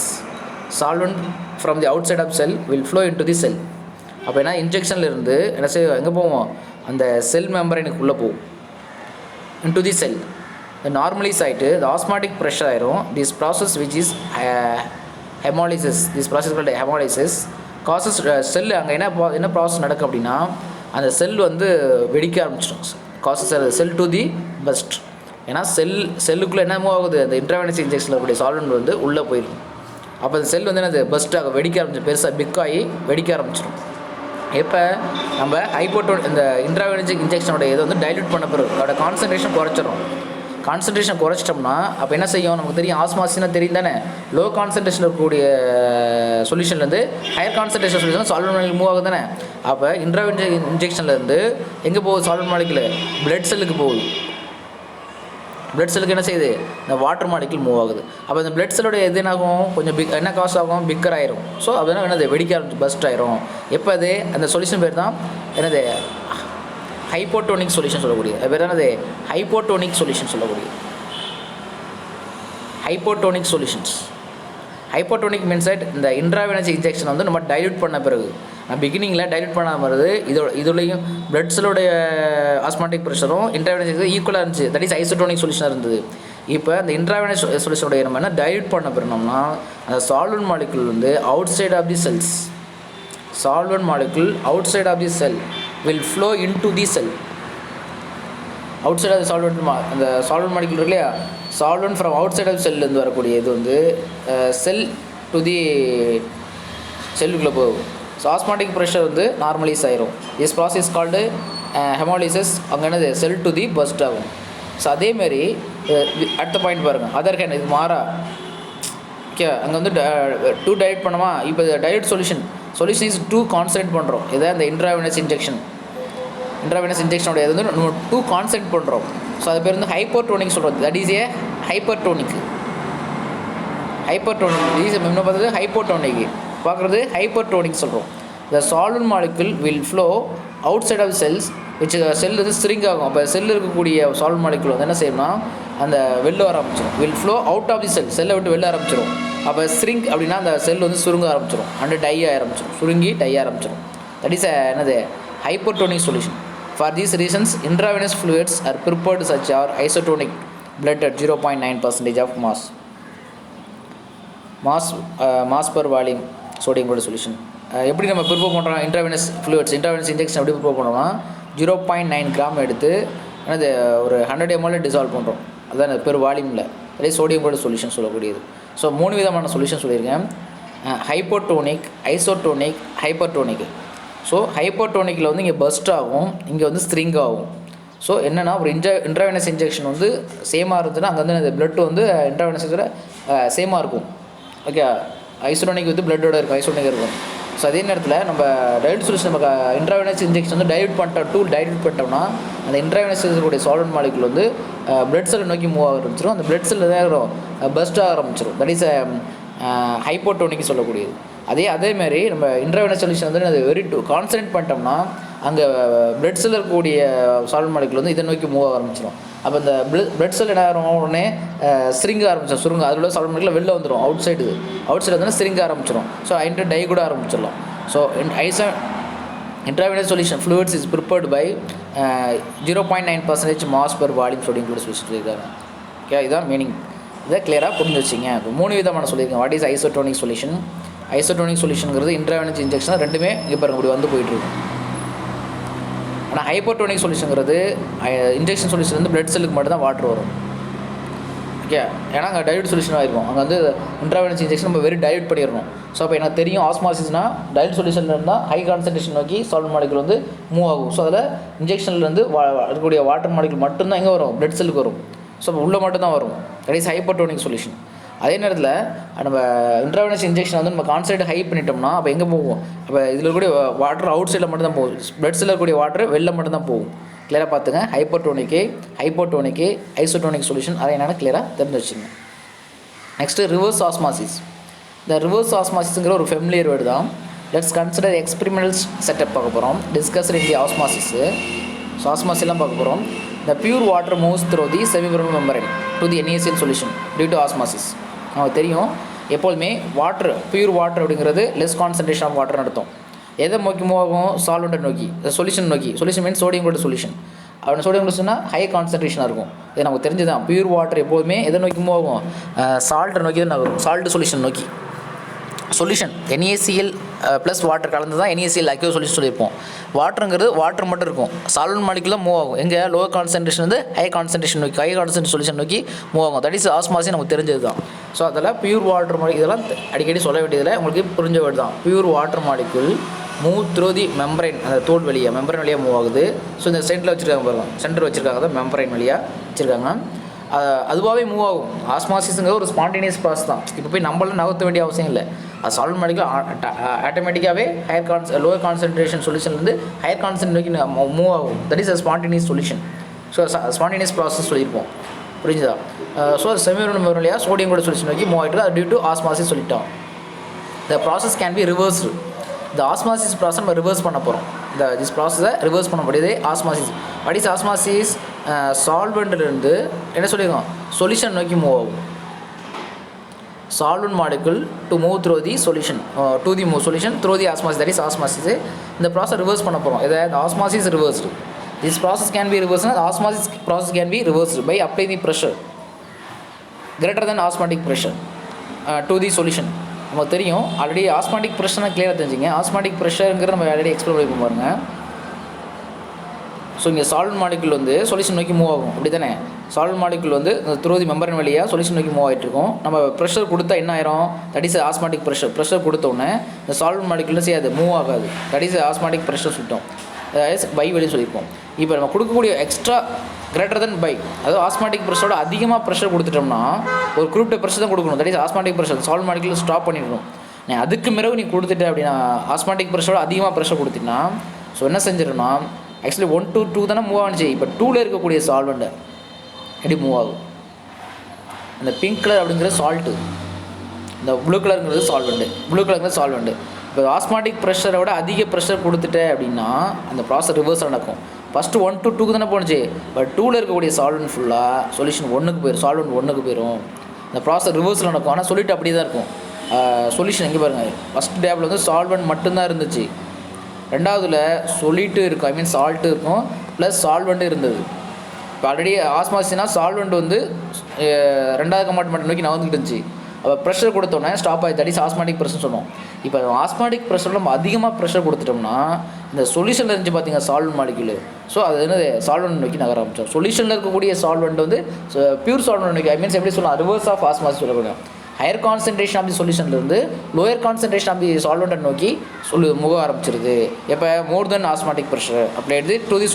solvent from the outside of cell will flow into the cell. அப்போ என்ன இன்ஜெக்ஷனில் இருந்து என்ன செய்ய எங்கே போவோம், அந்த செல் மெம்பரைனுக்குள்ளே போகும், into the cell. The normalize ஆகிட்டு the osmotic pressure ஆயிரும். This process which is hemolysis, this process called hemolysis causes செல் அங்கே என்ன ப்ராசஸ் நடக்கும் அப்படின்னா, அந்த செல் வந்து வெடிக்க ஆரம்பிச்சிடும். Causes sell to the first. ஏன்னா செல்லுக்குள்ளே என்ன மூவ் ஆகுது, அந்த இன்ட்ராவெனஸ் இன்ஜெக்ஷனில் இருக்கக்கூடிய சால்வெண்ட் வந்து உள்ளே போயிடும். அப்போ அந்த செல் வந்து என்னது பஸ்ட்டாக வெடிக்க ஆரம்பிச்சிடும், பெருசாக பிக்காகி வெடிக்க ஆரம்பிச்சிடும். எப்போ நம்ம இந்த இன்ட்ராவெனஸ் இன்ஜெக்ஷனோட இதை வந்து டைல்யூட் பண்ண பிறகு அதோட கான்சன்ட்ரேஷன் குறைச்சிடும். கான்சன்ட்ரேஷன் குறைச்சிட்டோம்னா அப்போ என்ன செய்யும், நமக்கு தெரியும் ஆஸ்மாசினா தெரியும் தானே, லோ கான்சன்ட்ரேஷன் இருக்கக்கூடிய சொல்யூஷன்லேருந்து higher concentration solution solvent molecule move ஆகுது தானே. அப்போ இன்ட்ராவெனஸ் இன்ஜெக்ஷன்லேருந்து எங்கே போகுது, சால்வெண்ட் மாலிகுல் பிளட் செல்லுக்கு போகுது. பிளட் செல்லுக்கு என்ன செய்யுது, இந்த வாட்டர் மாலிகுல் மூவ் ஆகுது. அப்போ இந்த பிளட் செல்லோடைய எது என்னாகும், கொஞ்சம் என்ன காசு ஆகும், பிக்கர் ஆயிரும். ஸோ அப்படின்னா என்னது வெடிக்க ஆரம்பிச்சு பஸ்ட் ஆயிரும். எப்போ அது அந்த சொல்யூஷன் பேர் தான் என்னது ஹைப்போடோனிக் சொல்யூஷன் சொல்லக்கூடியது. அது பேர் என்னது? ஹைப்போடோனிக் சொல்யூஷன் சொல்லக்கூடியது. Hypotonic solutions. Hypotonic means that இந்த இன்ட்ராவெனஸ் இன்ஜெக்ஷன் வந்து நம்ம டைல்யூட் பண்ண பிறகு, பிகினிங்கில் டைல்யூட் பண்ணாத மாதிரி இதுலேயும் பிளட் செல்லுடைய ஆஸ்மாட்டிக் ப்ரெஷரும் இன்ட்ராவெனஸ் ஈக்குவலாக இருந்துச்சு. தட் இஸ் ஐசோடோனிக் சொல்யூஷனாக இருந்தது. இப்போ அந்த இன்ட்ராவெனஸ் சொல்யூஷனுடைய நம்ம என்ன டைல்யூட் பண்ண பிறனோம்னா அந்த சால்வெண்ட் மாலிகுல் வந்து outside of the cells, solvent molecule outside of the cell will flow into the cell. Outside of solvent அந்த சால்வெண்ட் மாலிகுல் இருக்கு இல்லையா, solvent from outside of செல்லேருந்து வரக்கூடிய இது வந்து cell to the செல்லுக்குள்ளே போகும். So osmotic pressure வந்து நார்மலைஸ் ஆயிரும். This process called haemolysis. அங்கே என்னது செல் டு தி பஸ்ட் ஆகும். ஸோ அதேமாரி அடுத்த பாயிண்ட் பாருங்கள். அதர் ஹேண்ட் இது மாறா ஓகே, அங்கே வந்து டூ டைல்யூட் பண்ணுமா. இப்போ dilute solution is to concentrate பண்ணுறோம். இதை அந்த இன்ட்ராவெனஸ் இன்ஜெக்ஷனோட இது வந்து நம்ம டூ கான்சன்ட்ரேட் பண்ணுறோம். ஸோ அது பேர் வந்து ஹைப்பர்டோனிக் சொல்கிறது. That is a hypertonic. Is இன்னும் பார்த்தது ஹைப்போடோனிக் பார்க்குறது ஹைப்பர்டோனிக் சொல்கிறோம். The solvent molecule will flow outside of cells which cell வந்து ஸ்ட்ரிங் ஆகும். அப்போ செல் இருக்கக்கூடிய சால்வெண்ட் மாலிகுல் வந்து என்ன செய்யணும்னா அந்த வெளில வர ஆரம்பிச்சிடும். Will flow out of the செல்லை விட்டு வெளில ஆரம்பிச்சிடும். அப்போ ஸ்ட்ரிங் அப்படின்னா அந்த செல் வந்து சுருங்க ஆரம்பிச்சிடும், அண்டு டை ஆரம்பிச்சிடும், சுருங்கி டை ஆரம்பிச்சிடும். தட் இஸ் என்னது hypertonic solution. For these reasons intravenous fluids are prepared such are isotonic blood at 0.9% of mass per volume sodium chloride solution. எப்படி நம்ம ப்ரிப்பேர் பண்ணுறோம் இன்ட்ராவெனஸ் ஃப்ளூயிட்ஸ், இன்ட்ராவெனஸ் இன்ஜெக்ஷன் எப்படி ப்ரிப்பேர் பண்ணுறோம்னா 0.9 கிராம் எடுத்து என்னது ஒரு 100 ml டிசால்வ் பண்ணுறோம். அதுதான் பெர் வால்யூமில். அதே சோடியம் குளோரைடு சொல்யூஷன் சொல்லக்கூடியது. ஸோ 3 விதமான சொல்யூஷன் சொல்லியிருக்கேன். Hypotonic, isotonic, hypertonic. ஸோ ஹைப்போடோனிக்கில் வந்து இங்கே பஸ்ட் ஆகும், இங்கே வந்து ஸ்ட்ரிங் ஆகும். ஸோ என்னென்னா ஒரு இன்ட்ராவெனஸ் இன்ஜெக்ஷன் வந்து சேமாக இருந்துச்சுன்னா அங்கே வந்து அந்த பிளட் வந்து இன்ட்ராவெனஸ் சேமாக இருக்கும். ஓகே, ஐசோடோனிக் வந்து பிளட்டோட இருக்கும், ஐசோடோனிக் இருக்கும். ஸோ அதே நேரத்தில் நம்ம டைல்யூட் சொல்யூஷன் நம்ம இன்ட்ராவெனஸ் இன்ஜெக்ஷன் வந்து டைல்யூட் பண்ணிட்டோம்னா அந்த இன்ட்ராவெனஸ் இருக்கக்கூடிய சால்வெண்ட் மாலிகுல் வந்து பிளட் செல்லை நோக்கி மூவ் ஆக ஆரம்பிச்சிடும். அந்த பிளட் செல் தான் பஸ்ட் ஆக ஆரம்பிச்சிடும். தட் இஸ் ஹைப்போடோனிக் சொல்லக்கூடியது. அதேமாதிரி நம்ம இன்ட்ராவெனஸ் சொல்யூஷன் வந்து அது வெரி கான்சன்ட்ரேட் பண்ணிட்டோம்னா அங்கே பிளட் செல் இருக்கக்கூடிய சால்வெண்ட் மாலிகுல் வந்து இதை நோக்கி மூவ் ஆக ஆரம்பிச்சிடும். அப்போ இந்த பிளட் செல் என்ன ஆகும், உடனே ஸ்ட்ரிங் ஆரம்பிச்சிடும், சுருங்க அதில் உள்ள சால்வெண்ட் மாலிகுல் வெளில வந்துடும், அவுட் சைடு வந்து ஸ்ட்ரிங் ஆரம்பிச்சிடும். ஸோ ஐன்ட்டு டை கூட ஆரம்பிச்சிடலாம். So intravenous solution fluids is prepared by 0.9% mass per volume sodium chloride solution சொல்லியிருக்காங்க. ஓகே, இதுதான் மீனிங். இதை கிளியராக புரிஞ்சு வச்சிங்க. இப்போ 3 விதமான சொல்லியிருக்கேன். What is isotonic solution? Isotonic சொல்யூஷனுங்கிறது இன்ட்ராவெனஸ் இன்ஜெக்ஷன் ரெண்டுமே இங்கே பாருங்க இப்படி வந்து போயிட்டுருக்கும். ஆனால் ஹைப்போடோனிக் சொல்யூஷனுங்கிறது இன்ஜெக்ஷன் சொல்யூஷன் வந்து பிளட் செல்லுக்கு மட்டும் தான் வாட்டர் வரும். ஓகே, ஏன்னா அங்கே டைல்யூட் சொல்யூஷன் ஆகிருக்கும். அங்கே வந்து இன்ட்ராவெனஸ் இன்ஜெக்ஷன் நம்ம வெரி டைல்யூட் பண்ணிடணும். ஸோ அப்போ எனக்கு தெரியும் ஆஸ்மாசிஸ்னால் டைல்யூட் சொல்யூஷனில் இருந்தால் ஹை கான்சன்ட்ரேஷன் நோக்கி சால்வெண்ட் மாலிகுல் வந்து மூவ் ஆகும். ஸோ அதில் இன்ஜெக்ஷன்லேருந்து இருக்கக்கூடிய வாட்டர் மாலிகுல் மட்டும்தான் எங்கே வரும், பிளட் செல்லுக்கு வரும். ஸோ அப்போ உள்ளே மட்டும்தான் வரும். That is hypotonic solution. அதே நேரத்தில் நம்ம இன்ட்ராவெனஸ் இன்ஜெக்ஷன் வந்து நம்ம கான்சன்ட்ரேட் ஹை பண்ணிட்டோம்னா அப்போ எங்கே போகும், அப்போ இதில் இருக்கக்கூடிய வாட்டர் அவுட் சைடில் மட்டும்தான் போகும், பிளட் செல்லில் இருக்கக்கூடிய வாட்டர் வெளில மட்டும்தான் போகும். கிளியராக பார்த்துங்க. ஹைப்போடோனிக்கு ஐசோடோனிக் சொல்யூஷன் அதை என்னென்னு கிளியராக தெரிஞ்சு வச்சுங்க. Next reverse osmosis. இந்த ரிவர்ஸ் ஆஸ்மாசிஸ்ங்கிற ஒரு ஃபெமிலியர் வேர்டு தான். லெட்ஸ் கன்சிடர் எக்ஸ்பெரிமெண்டல் செட்டப் பார்க்க போகிறோம். டிஸ்கஸ் இன் தி ஆஸ்மாசிஸு. ஸோ ஆஸ்மாசிஸ்லாம் பார்க்க போகிறோம். The pure water moves through the semipermeable membrane to the NaCl solution due to osmosis. நமக்கு தெரியும் எப்போதுமே பியூர் வாட்டர் அப்படிங்கிறது லெஸ் கான்சன்ட்ரேஷன் ஆஃப் வாட்டர் நடத்தும். எதை நோக்கி மூவ் ஆகும், சால்வெண்ட்டை நோக்கி, சொல்யூஷன் நோக்கி. Solution means sodium chloride solution. அப்படி சோடியம் குளோரைடுனா ஹை கான்சன்ட்ரேஷனாக இருக்கும். இது நமக்கு தெரிஞ்சுதான். பியூர் வாட்டர் எப்போதுமே எதை நோக்கி மூவ் ஆகும், சால்ட்டை நோக்கி தான் நகரும், சால்ட் சொல்யூஷன் நோக்கி. சொல்யூஷன் NaCl ப்ளஸ் வாட்டர் கலந்து தான் NaCl அக்யூவ் சொல்யூஷன் சொல்லியிருப்போம். வாட்டருங்கிறது வாட்டர் மட்டும் இருக்கும், சால்வெண்ட் மாலிகுலாம் மூவ் ஆகும். எங்கே லோவர் கான்சன்ட்ரேஷன் வந்து ஹை கான்சன்ட்ரேஷன் நோக்கி, ஹை கான்சன்ட்ரேஷன் சொல்யூஷன் நோக்கி மூவ் ஆகும். தட் இஸ் ஆஸ்மாசிஸ் நமக்கு தெரிஞ்சது தான். ஸோ அதெல்லாம் பியூர் வாட்டர் மாலிகுல் இதெல்லாம் அடிக்கடி சொல்ல வேண்டியதில்லை, உங்களுக்கு புரிஞ்ச வேர்டு தான். Pure water molecule move through the membrane, அந்த தோல் வழியாக மெம்பரைன் வழியாக மூவ் ஆகுது. ஸோ இந்த சென்டரில் வச்சுருக்காங்க பாருங்கள், சென்டர் வச்சுருக்காங்க தான் மெம்பரைன் வழியாக வச்சுருக்காங்க. அதுவாகவே மூவ் ஆகும். ஆஸ்மாசிஸுங்கிற ஒரு ஸ்பான்டேனியஸ் ப்ராசஸ் தான். இப்போ போய் நம்மளாம் நகர்த்த வேண்டிய அவசியம் இல்லை. அது சால்வெண்ட் மாலிகுல் ஆட்டோமேட்டிக்காகவே லோவர் கான்சன்ட்ரேஷன் சொல்யூஷன்லேருந்து ஹையர் கான்சன்ட்ரேஷன் நோக்கி மூவ் ஆகும். That is a spontaneous solution. So spontaneous process சொல்லியிருப்போம், புரிஞ்சுதா? ஸோ செமிபெர்மெபிள் வழியாக சோடியம் குளோரைடு சொல்யூஷன் நோக்கி மூவ் ஆகிட்டு அது டியூ டு ஆஸ்மாசிஸ் சொல்லிட்டோம். The process can be reversed. இந்த ஆஸ்மாசிஸ் ப்ராசஸ் நம்ம ரிவர்ஸ் பண்ண போகிறோம். திஸ் ப்ராசஸை ரிவர்ஸ் பண்ண முடியுது ஆஸ்மாசிஸ். What is osmosis? சால்வெண்ட்லேருந்து என்ன சொல்லியிருக்கோம், சொல்யூஷன் நோக்கி மூவ் ஆகும். solvent molecule to move through the solution to the solution through the osmosis, that is osmosis. இந்த process reverse பண்ண போகிறோம். இதை osmosis reversed. This process can be reversed. The osmosis process can be reversed by applying the pressure greater than osmotic pressure to the solution. நமக்கு தெரியும் already osmotic ப்ரெஷர்னா கிளியராக தெரிஞ்சுங்க. Osmotic ப்ரெஷருங்கிற நம்ம already explore பண்ணி பாருங்க. ஸோ இங்கே சால்வெண்ட் மாலிகுல் வந்து solution நோக்கி மூவ் ஆகும், அப்படி தானே? சால்வெண்ட் மாலிகுல் வந்து த்ரூ தி மெம்பரன் வழியாக சொல்யூஷன் நோக்கி மூவ் ஆகிட்டு இருக்கும். நம்ம ப்ரெஷர் கொடுத்தா என்ன ஆயிரும்? தட் இஸ் ஆஸ்மாட்டிக் ப்ரெஷர் கொடுத்தோன்னே இந்த சால்வெண்ட் மாலிகுலில் செய்யாது, மூவ் ஆகாது. தட் இஸ் ஆஸ்மாட்டிக் ப்ரெஷர் சுட்டோம், பை வெளியே சொல்லியிருப்போம். இப்போ நம்ம கொடுக்கக்கூடிய எக்ஸ்ட்ரா கிரேட்டர் தென் பை, அதாவது ஆஸ்மாட்டிக் ப்ரெஷரோட அதிகமாக ப்ரெஷர் கொடுத்துட்டோம்னா ஒரு குறிப்பிட்ட ப்ரெஷர் தான் கொடுக்கணும். That is osmotic pressure solvent molecule stop பண்ணிடணும். நீ அதுக்கு பிறகு நீ கொடுத்துட்ட அப்படின்னா ஆஸ்மாட்டிக் ப்ரெஷரோட அதிகமாக ப்ரெஷர் கொடுத்தீங்கன்னா ஸோ என்ன செஞ்சிடணும்னா ஆக்சுவலி 1 to 2 தானே மூவ் ஆனிச்சு. இப்போ 2ல் இருக்கக்கூடிய சால்வெண்ட்டை எப்படி மூவ் ஆகும்? அந்த பிங்க் கலர் அப்படிங்கிறது சால்ட்டு, இந்த ப்ளூ கலருங்கிறது சால்வெண்ட்டு, ப்ளூ கலருங்கிறது சால்வெண்ட்டு. இப்போ ஆஸ்மாட்டிக் ப்ரெஷரோட அதிக ப்ரெஷர் கொடுத்துட்டேன் அப்படின்னா அந்த ப்ராசஸ் ரிவர்ஸ் நடக்கும். ஃபஸ்ட்டு 1 to 2க்கு தானே போணுச்சு. பட் 2ல் இருக்கக்கூடிய சால்வெண்ட் ஃபுல்லாக சொல்யூஷன் 1க்கு போயிடும், சால்வெண்ட் 1க்கு போயிடும். இந்த ப்ராசஸ் ரிவர்ஸில் நடக்கும். ஆனால் சொல்லிட்டு அப்படி தான் இருக்கும். சொல்யூஷன் எங்கே பாருங்கள், ஃபஸ்ட் டேப்பில் வந்து சால்வெண்ட் மட்டும்தான் இருந்துச்சு. ரெண்டாவதுல சொல்லிட்டு இருக்கும், ஐ மீன் சால்ட்டு இருக்கும், ப்ளஸ் சால்வெண்ட்டு இருந்தது. இப்போ ஆல்ரெடி ஆஸ்மாசிஸ்னா சால்வெண்ட் வந்து ரெண்டாவது கம்பார்ட்மெண்ட் நோக்கி நகர்ந்துக்கிட்டு இருந்துச்சு. அப்போ ப்ரெஷர் கொடுத்தோன்னே ஸ்டாப் ஆகி, தட் இஸ் ஆஸ்மாட்டிக் ப்ரெஷர் சொன்னோம். இப்போ ஆஸ்மாட்டிக் ப்ரெஷரில் நம்ம அதிகமாக ப்ரெஷர் கொடுத்துட்டோம்னா இந்த சொல்யூஷனில் இருந்துச்சு பார்த்தீங்க சால்வெண்ட் மாலிகுல், ஸோ அது வந்து சால்வெண்ட் நோக்கி நகர ஆரம்பிச்சோம். சொல்யூஷனில் இருக்கக்கூடிய சால்வெண்ட் வந்து பியூர் சால்வெண்ட் நோக்கி, ஐ மீன்ஸ் எப்படி சொல்லலாம், ரிவர்ஸ் ஆஃப் ஆஸ்மாசிஸ் சொல்லக்கூடிய ஹையர் கான்சன்ட்ரேஷன் ஆஃப் தி சொல்யூஷன்லேருந்து லோயர் கான்சன்ட்ரேஷன் ஆஃப் தி சால்வெண்ட்டை நோக்கி முக ஆரம்பிச்சிருது. எப்போ more than osmotic pressure apply எடுத்து டு தி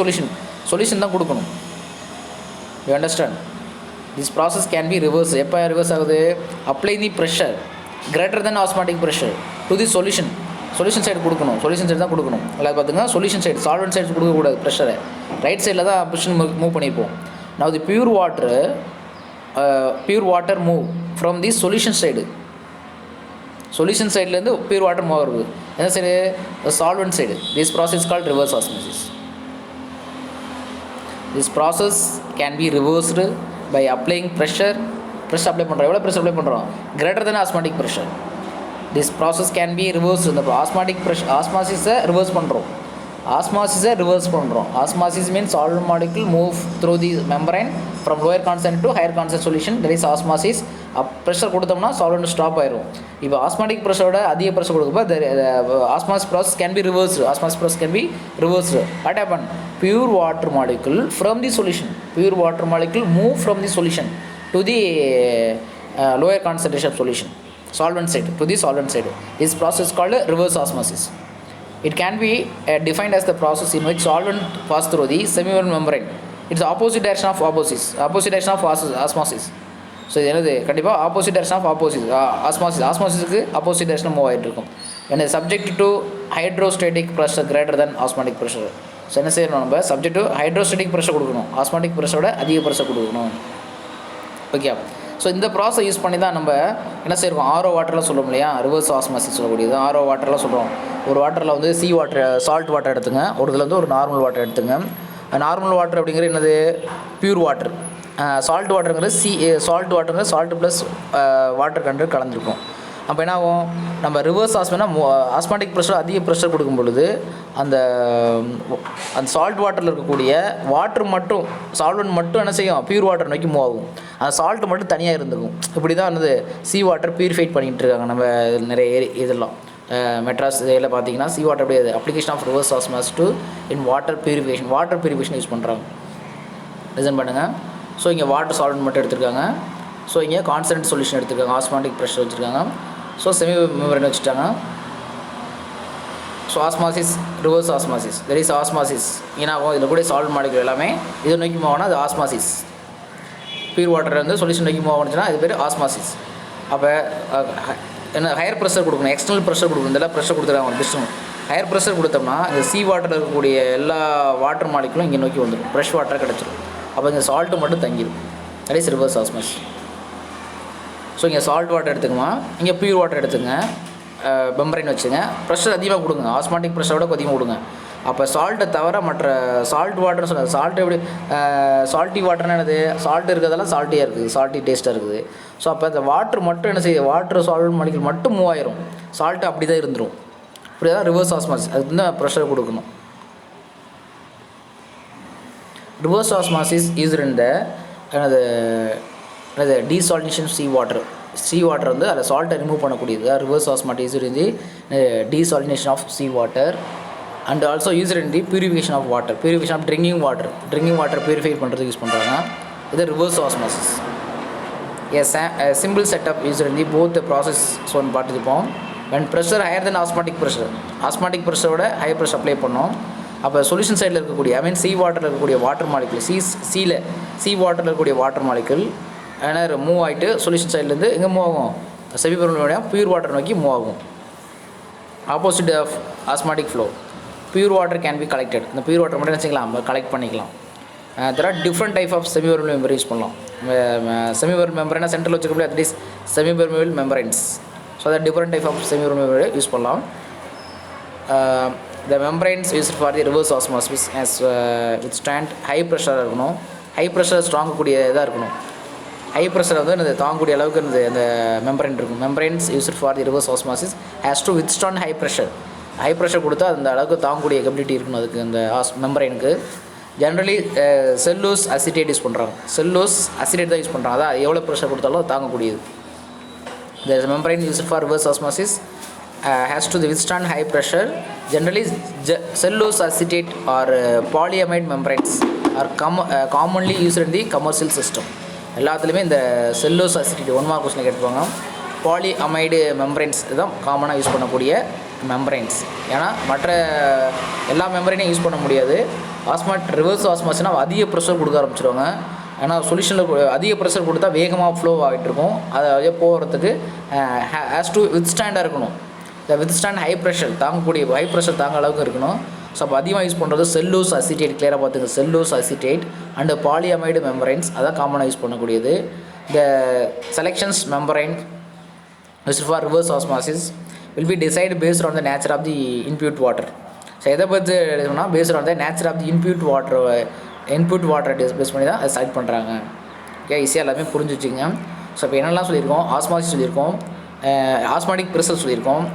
சொல்யூஷன் தான் கொடுக்கணும். You understand? This process can be reverse. எப்போ ரிவர்ஸ் ஆகுது? Apply the pressure greater than osmotic pressure to the solution side கொடுக்கணும். சொல்யூஷன் சைடு தான் கொடுக்கணும். இல்லை பார்த்துங்க, சொல்யூஷன் சைடு சால்வெண்ட் சைடு கொடுக்கக்கூடாது ப்ரெஷரை. ரைட் சைடில் தான் ப்ரெஷர் மூவ் பண்ணியிருப்போம். நான் the pure water move from the solution சைட்லேருந்து பியூர் வாட்டர் மூவ் ஆகுது. எந்த side? Solvent side. This process called reverse osmosis. This process can be reversed by applying pressure apply பண்ணுறோம். எவ்வளோ ப்ரெஷர் அப்ளை பண்ணுறோம்? Greater than osmotic pressure. This process can be reverse. இந்த osmotic pressure ஆஸ்மாசிஸை reverse பண்ணுறோம். Osmosis means solvent molecule move through the membrane from lower constant to higher constant solution. That is osmosis. Pressure கொடுத்தோம்னா solvent stop ஆயிரும். இப்போ osmotic ப்ரெஷரோட அதிக pressure கொடுக்கும்போது osmosis process can be reversed. What happen? Pure water molecule from the solution. Move from the solution to the lower concentration of solution, solvent side, to the solvent side. This process is called reverse osmosis. It can be defined as the process in which solvent pass through the semilunar membrane. It's the opposite direction of osmosis. So இது என்னது? கண்டிப்பாக opposite direction of ஆஸ்மாசிஸுக்கு opposite direction move ஆகிட்டு இருக்கும். என்ன subject to hydrostatic pressure greater than osmotic pressure. So என்ன செய்யணும்? நம்ம சப்ஜெக்ட் டு ஹைட்ரோஸ்டேட்டிக் ப்ரெஷர் கொடுக்கணும், ஆஸ்மாட்டிக் ப்ரெஷரோட அதிக ப்ரெஷர் கொடுக்கணும். ஓகே. ஸோ இந்த ப்ராசஸ் யூஸ் பண்ணி தான் நம்ம என்ன செய்யறோம்? ஆரோ வாட்டர்லாம் சொல்லுவோம் இல்லையா, ரிவர்ஸ் ஆஸ்மாசிஸ் சொல்லக்கூடியது. ஆரோ வாட்டர்லாம் சொல்கிறோம். ஒரு வாட்டரில் வந்து சால்ட் வாட்டர் எடுத்துங்க, ஒரு இதில் வந்து ஒரு நார்மல் வாட்டர் எடுத்துங்க. நார்மல் வாட்டர் அப்படிங்கிறது என்னது? Pure water. சால்ட் வாட்டருங்கிறது சால்ட் ப்ளஸ் வாட்டர் கண்டென்ட் கலந்துருக்கும். அப்போ என்ன ஆகும்? நம்ம ரிவர்ஸ் ஆஸ்மாட்டிக் ப்ரெஷர் அதிக ப்ரெஷர் கொடுக்கும் பொழுது அந்த சால்ட் வாட்டரில் இருக்கக்கூடிய சால்வெண்ட் மட்டும் என்ன செய்யும்? பியூர் வாட்டர் நோக்கி மூவ் ஆகும். அந்த சால்ட்டு மட்டும் தனியாக இருந்துக்கும். இப்படி தான் வந்து சி வாட்டர் பியூரிஃபைட் பண்ணிகிட்டு இருக்காங்க நம்ம நிறைய இதெல்லாம். மெட்ராஸ் இதில் பார்த்தீங்கன்னா சி வாட்டர் அப்படியே application of reverse osmosis to in water purification use பண்ணுறாங்க. லிசன் பண்ணுங்கள். ஸோ இங்கே வாட்டர் சால்வெண்ட் மட்டும் எடுத்துருக்காங்க. ஸோ இங்கே கான்சன்ட்ரேட் சொல்யூஷன் எடுத்துருக்காங்க, ஆஸ்மாட்டிக் ப்ரெஷர் வச்சுருக்காங்க. ஸோ செமி மெம்பரேன் வச்சுட்டாங்க. So osmosis, reverse osmosis, there is osmosis. ஏன்னாகும் இதில் கூட சால்வெண்ட் மாலிகுல் எல்லாமே இது நோக்கி மூவ் ஆனால் அது ஆஸ்மாசிஸ். பியூர் வாட்டர் வந்து சொல்யூஷன் நோக்கி மூவ் ஆச்சுன்னா அது பேர் ஆஸ்மாசிஸ். அப்போ என்ன ஹையர் ப்ரெஷர் கொடுக்கணும், எக்ஸ்டர்னல் ப்ரெஷர் கொடுக்கணும். இதெல்லாம் ப்ரெஷர் கொடுத்துருக்காங்க ஒரு டிஸ்ட்டும். ஹையர் ப்ரெஷர் கொடுத்தோம்னா இந்த சி வாட்டரில் இருக்கக்கூடிய எல்லா வாட்டர் மாலிகுலும் இங்கே நோக்கி வந்துடும், ஃப்ரெஷ் வாட்டர் கிடச்சிடும். அப்போ இங்கே சால்ட்டு மட்டும் தங்கிடும். That is reverse osmosis. So இங்கே சால்ட் வாட்டர் எடுத்துக்கமா, இங்கே பியூர் வாட்டர் எடுத்துங்க, மெம்பரைன் வச்சுங்க. ப்ரெஷர் அதிகமாக கொடுங்க, ஆஸ்மாட்டிக் ப்ரெஷரோட அதிகமாக கொடுங்க. அப்போ சால்ட்டை தவிர மற்ற சால்ட் வாட்டர்னு சொன்னாங்க. சால்ட் எப்படி சால்ட்டி வாட்டர்னு என்னது, சால்ட் இருக்கிறதெல்லாம் சால்ட்டியாக இருக்குது, சால்ட்டி டேஸ்ட்டாக இருக்குது. ஸோ அப்போ அந்த வாட்ரு மட்டும் என்ன செய்யுது, வாட்ரு சால்ட் மாலிகுல் மட்டும் மூவ் ஆயிரும், சால்ட்டு அப்படி தான் இருந்துடும். இப்படி தான் ரிவர்ஸ் ஆஸ்மாசிஸ், அதுக்கு தான் ப்ரெஷர் கொடுக்கணும். Reverse osmosis used in the desalination sea water வந்து அதில் சால்ட்டை ரிமூவ் பண்ணக்கூடியது. Reverse osmotic used in the desalination of sea water and also used in the purification of water, purification of drinking water purify பண்ணுறதுக்கு use பண்ணுறாங்க. இது reverse osmosis. Simple setup used in the both process. So ஒன்று பார்த்துருப்போம். when pressure higher than osmotic ப்ரெஷரோட higher pressure apply பண்ணோம். அப்போ solution சைடில் இருக்கக்கூடிய சீ வாட்டரில் இருக்கக்கூடிய வாட்டர் மாலிகுல், சீ வாட்டரில் இருக்கக்கூடிய வாட்டர் மாலிகுல் ஏன்னா மூவ் ஆகிட்டு சொல்யூஷன் சைட்லேருந்து எங்கே மூவ் ஆகும், செமிபெர்மியபிள் வழியாக பியூர் வாட்டர் நோக்கி மூவ் ஆகும். Opposite of osmotic flow, pure water can be collected. இந்த பியூர் வாட்டர் மட்டும் நினச்சிக்கலாம், நம்ம கலெக்ட் பண்ணிக்கலாம். There are different type of semipermeable member use பண்ணலாம். செமிபெர்மியபிள் மெம்பரைனா சென்ட்ரல் வச்சுக்கக்கூடிய அட்லீஸ்ட் செமிபெர்மியபிள் மெம்பரைன்ஸ். ஸோ அதை different type of semipermeable use பண்ணலாம். The membranes used for the reverse osmosis as withstand high pressure இருக்கணும். High pressure strong கூடிய இதாக இருக்கணும். High pressure வந்து இந்த தாங்கக்கூடிய அளவுக்கு அந்த மெம்பரைன் இருக்கும். Membranes used for the reverse osmosis has to withstand high pressure. High pressure கொடுத்தா அந்த அளவுக்கு தாங்கக்கூடிய கெபிலிட்டி இருக்கணும் அதுக்கு, அந்த மெம்பரைனுக்கு. ஜென்ரலி செல்லூஸ் அசிட்டேட் யூஸ் பண்ணுறாங்க. செல்லூஸ் அசிட்டேட் தான் யூஸ் பண்ணுறாங்க. அதான் எவ்வளோ ப்ரெஷர் கொடுத்தாலும் அது தாங்கக்கூடியது. The membrane used for reverse osmosis has to withstand high pressure. Generally, cellulose acetate or polyamide membranes are commonly used in the commercial system. எல்லாத்துலேயுமே இந்த செல்லூஸ் acetate 1 mark question கேட்டுப்பாங்க. Polyamide membranes தான் காமனாக use பண்ணக்கூடிய membranes. ஏன்னா மற்ற எல்லா மெம்பரைனையும் use பண்ண முடியாது. ரிவர்ஸ் ஆஸ்மாசிஸ்னால் அதிக ப்ரெஷர் கொடுக்க ஆரம்பிச்சிடுவாங்க. ஏன்னா சொல்யூஷனில் அதிக ப்ரெஷர் கொடுத்தா வேகமாக ஃப்ளோ ஆகிட்டு இருக்கும். அதை போகிறதுக்கு ஹேஸ் டு வித்ஸ்டாண்டாக இருக்கணும். இந்த வித்ஸ்டாண்ட் ஹை ப்ரெஷர் தாங்கக்கூடிய ஹை ப்ரெஷர் தாங்க அளவுக்கு இருக்கணும். ஸோ அப்போ அதிகமாக யூஸ் பண்ணுறது செல்லூஸ் அசிட்டேட். கிளியராக பார்த்துங்க, cellulose acetate and polyamide membranes அதான் காமனாக யூஸ் பண்ணக்கூடியது. இந்த selections membrane used for reverse osmosis will be decide based on the nature of the input water. So எதை பற்றி எழுதணும்னா based on the nature of the input வாட்டரை base பண்ணி தான் அதை செலக்ட் பண்ணுறாங்க. ஓகே, ஈஸியாக எல்லாமே புரிஞ்சு வச்சுங்க. ஸோ இப்போ என்னெல்லாம் சொல்லியிருக்கோம், ஆஸ்மாசிஸ் சொல்லியிருக்கோம், ஆஸ்மாட்டிக் ப்ரெஷர் சொல்லியிருக்கோம்,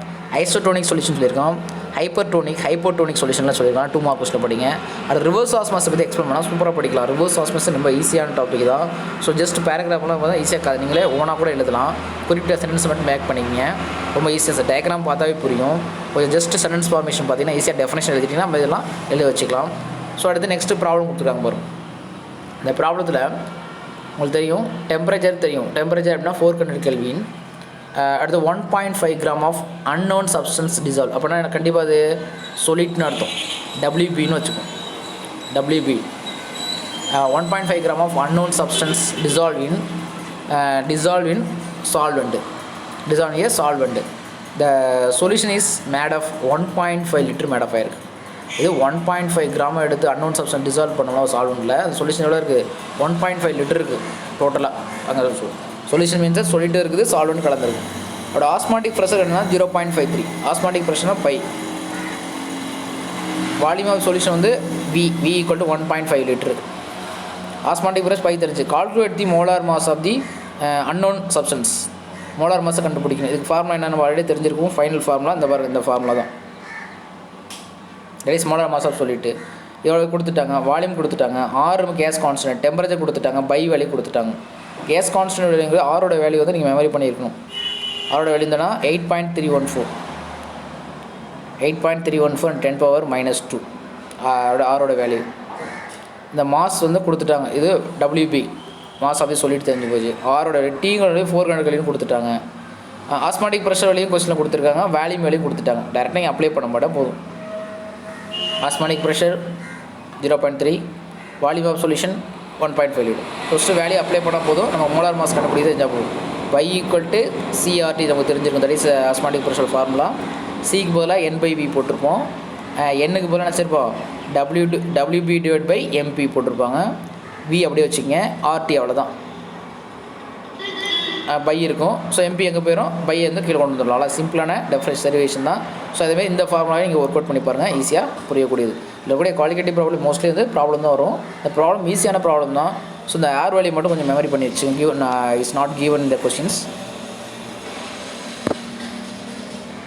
ஐசோடோனிக் சொல்யூஷன் சொல்லியிருக்கோம், ஹைப்போடோனிக் சொல்யூஷன்லாம் சொல்லியிருக்கோம். 2 மார்க் கொஸ்டின் படிங்க. அது ரிவர்ஸ் ஆஸ்மாஸை பற்றி எக்ஸ்பிளைன் பண்ணால் சூப்பராக படிக்கலாம். ரிவர்ஸ் ஆஸ்மாஸ் ரொம்ப ஈஸியான டாபிக் தான். ஸோ ஜஸ்ட் பேராகிராஃப்லாம் பார்த்தா ஈஸியாக நீங்களே ஓனாக கூட எழுதலாம். குறிப்பிட்ட சென்டென்ஸ் மட்டும் மேக் பண்ணிக்கிங்க, ரொம்ப ஈஸியாக. சார் டயக்ராம் பார்த்தாவே புரியும். கொஞ்சம் ஜஸ்ட் சென்டென்ஸ் ஃபார்மேஷன் பார்த்தீங்கன்னா ஈஸியாக டெஃபினேஷன் எழுதிட்டிங்கன்னா நம்ம இதெல்லாம் எழுதி வச்சுக்கலாம். ஸோ அடுத்து நெக்ஸ்ட்டு ப்ராப்ளம் கொடுத்துருக்காங்க பாருங்க. இந்த ப்ராப்ளத்தில் உங்களுக்கு தெரியும் டெம்பரேச்சர் தெரியும். டெம்பரேச்சர் அப்படின்னா 400 கெல்வின். அடுத்து 1.5 gram of unknown substance dissolve. அப்படின்னா எனக்கு கண்டிப்பாக அது சொலிட்னு அர்த்தம். WBன்னு வச்சுக்கோம். WB 1.5 gram of unknown substance dissolve in solvent. The solution is made of 1.5 litre made of ஆயிருக்கு. இது 1.5 கிராம் எடுத்து அன்னோன் சப்ஸ்டன்ஸ் டிசால்வ் பண்ணலாம் சால்வெண்ட்டில். அந்த சொல்யூஷன் எவ்வளோ இருக்குது, 1.5 லிட்டர் இருக்குது டோட்டலாக. அங்கே சொல்யூஷன் மீன்ஸ் சொல்லிட்டு இருக்குது, சால்வெண்ட் கலந்துருக்கு. அதோட ஆஸ்மாட்டிக் ப்ரெஷர் என்னன்னா 0.53. ஆஸ்மாட்டிக் ப்ரெஷர்னா பை. வால்யூம் ஆஃப் சொல்யூஷன் வந்து V equal to 1.5 litre. Osmotic pressure pi தெரிஞ்சு. Calculate the molar mass of the unknown substance. Molar மாஸை கண்டுபிடிக்கணும். இதுக்கு ஃபார்முலா என்னென்னு ஆல்ரெடி தெரிஞ்சிருக்கும். ஃபைனல் ஃபார்முலா இந்த ஃபார்முலா தான். மோலார் மாஸ் ஆஃப் சொல்லிட்டு எவ்வளோ கொடுத்துட்டாங்க, வால்யூம் கொடுத்துட்டாங்க, R கேஸ் கான்ஸ்டன்ட், டெம்பரேச்சர் கொடுத்துட்டாங்க, பை வேல்யூ கொடுத்துட்டாங்க. கேஸ் கான்ஸ்டன்ட் வேல்யூங்கிறது ஆரோட வேல்யூ வந்து நீங்கள் மெமரி பண்ணியிருக்கணும். ஆரோட வேல்யூ இருந்தனா 8.314 10⁻⁻². ஆரோட வேல்யூ. இந்த மாஸ் வந்து கொடுத்துட்டாங்க. இது WB மாஸ் அப்படி சொல்லிட்டு தெரிஞ்சு போச்சு. ஆரோட டீங்களோட 400 கெல்வின் கொடுத்துட்டாங்க. ஆஸ்மாட்டிக் ப்ரெஷர் வேல்யூயும் கொஸ்டினில் கொடுத்துருக்காங்க, வேல்யூம் வேல்யூ கொடுத்துட்டாங்க. டேரெக்டாக நீங்கள் அப்ளை பண்ண மாட்டேன் போதும். Osmotic pressure 0.3, volume of solution 1.5 litre. First value apply பண்ணால் போதும், நம்ம மோலார் மாஸ் கண்டுபிடிக்க தெரிஞ்சால் போதும். Y ஈக்குவல் டு CRT நமக்கு தெரிஞ்சிருக்கும். That is osmotic pressure formula. சிக்கு பதிலாக N/V போட்டிருப்போம். Nக்கு பதிலாக நினச்சிருப்போம் WB/MP போட்டிருப்பாங்க. V அப்படியே வச்சுக்கங்க. RT அவ்வளோதான். பை இருக்கும். ஸோ எம்பி எங்கே போயிடும், பை வந்து கீழே கொண்டு வந்துடலாம். அவ்வளோ சிம்பிளான டெரிவேஷன் தான். ஸோ அதேமாதிரி இந்த ஃபார்முலாவை நீங்கள் ஒர்க் அவுட் பண்ணி பாருங்கள், ஈஸியாக புரியக்கூடியது. இல்லை கூட குவாலிட்டேட்டிவ் ப்ராப்ளம் மோஸ்ட்லி வந்து ப்ராப்ளம் தான் வரும். இந்த ப்ராப்ளம் ஈஸியான ப்ராப்ளம் தான். ஸோ இந்த ஏர் வேல்யூ மட்டும் கொஞ்சம் மெமரி பண்ணி வச்சுக்கோங்க. இட்ஸ் நாட் கிவன் இந்த கொஸ்டின்ஸ்.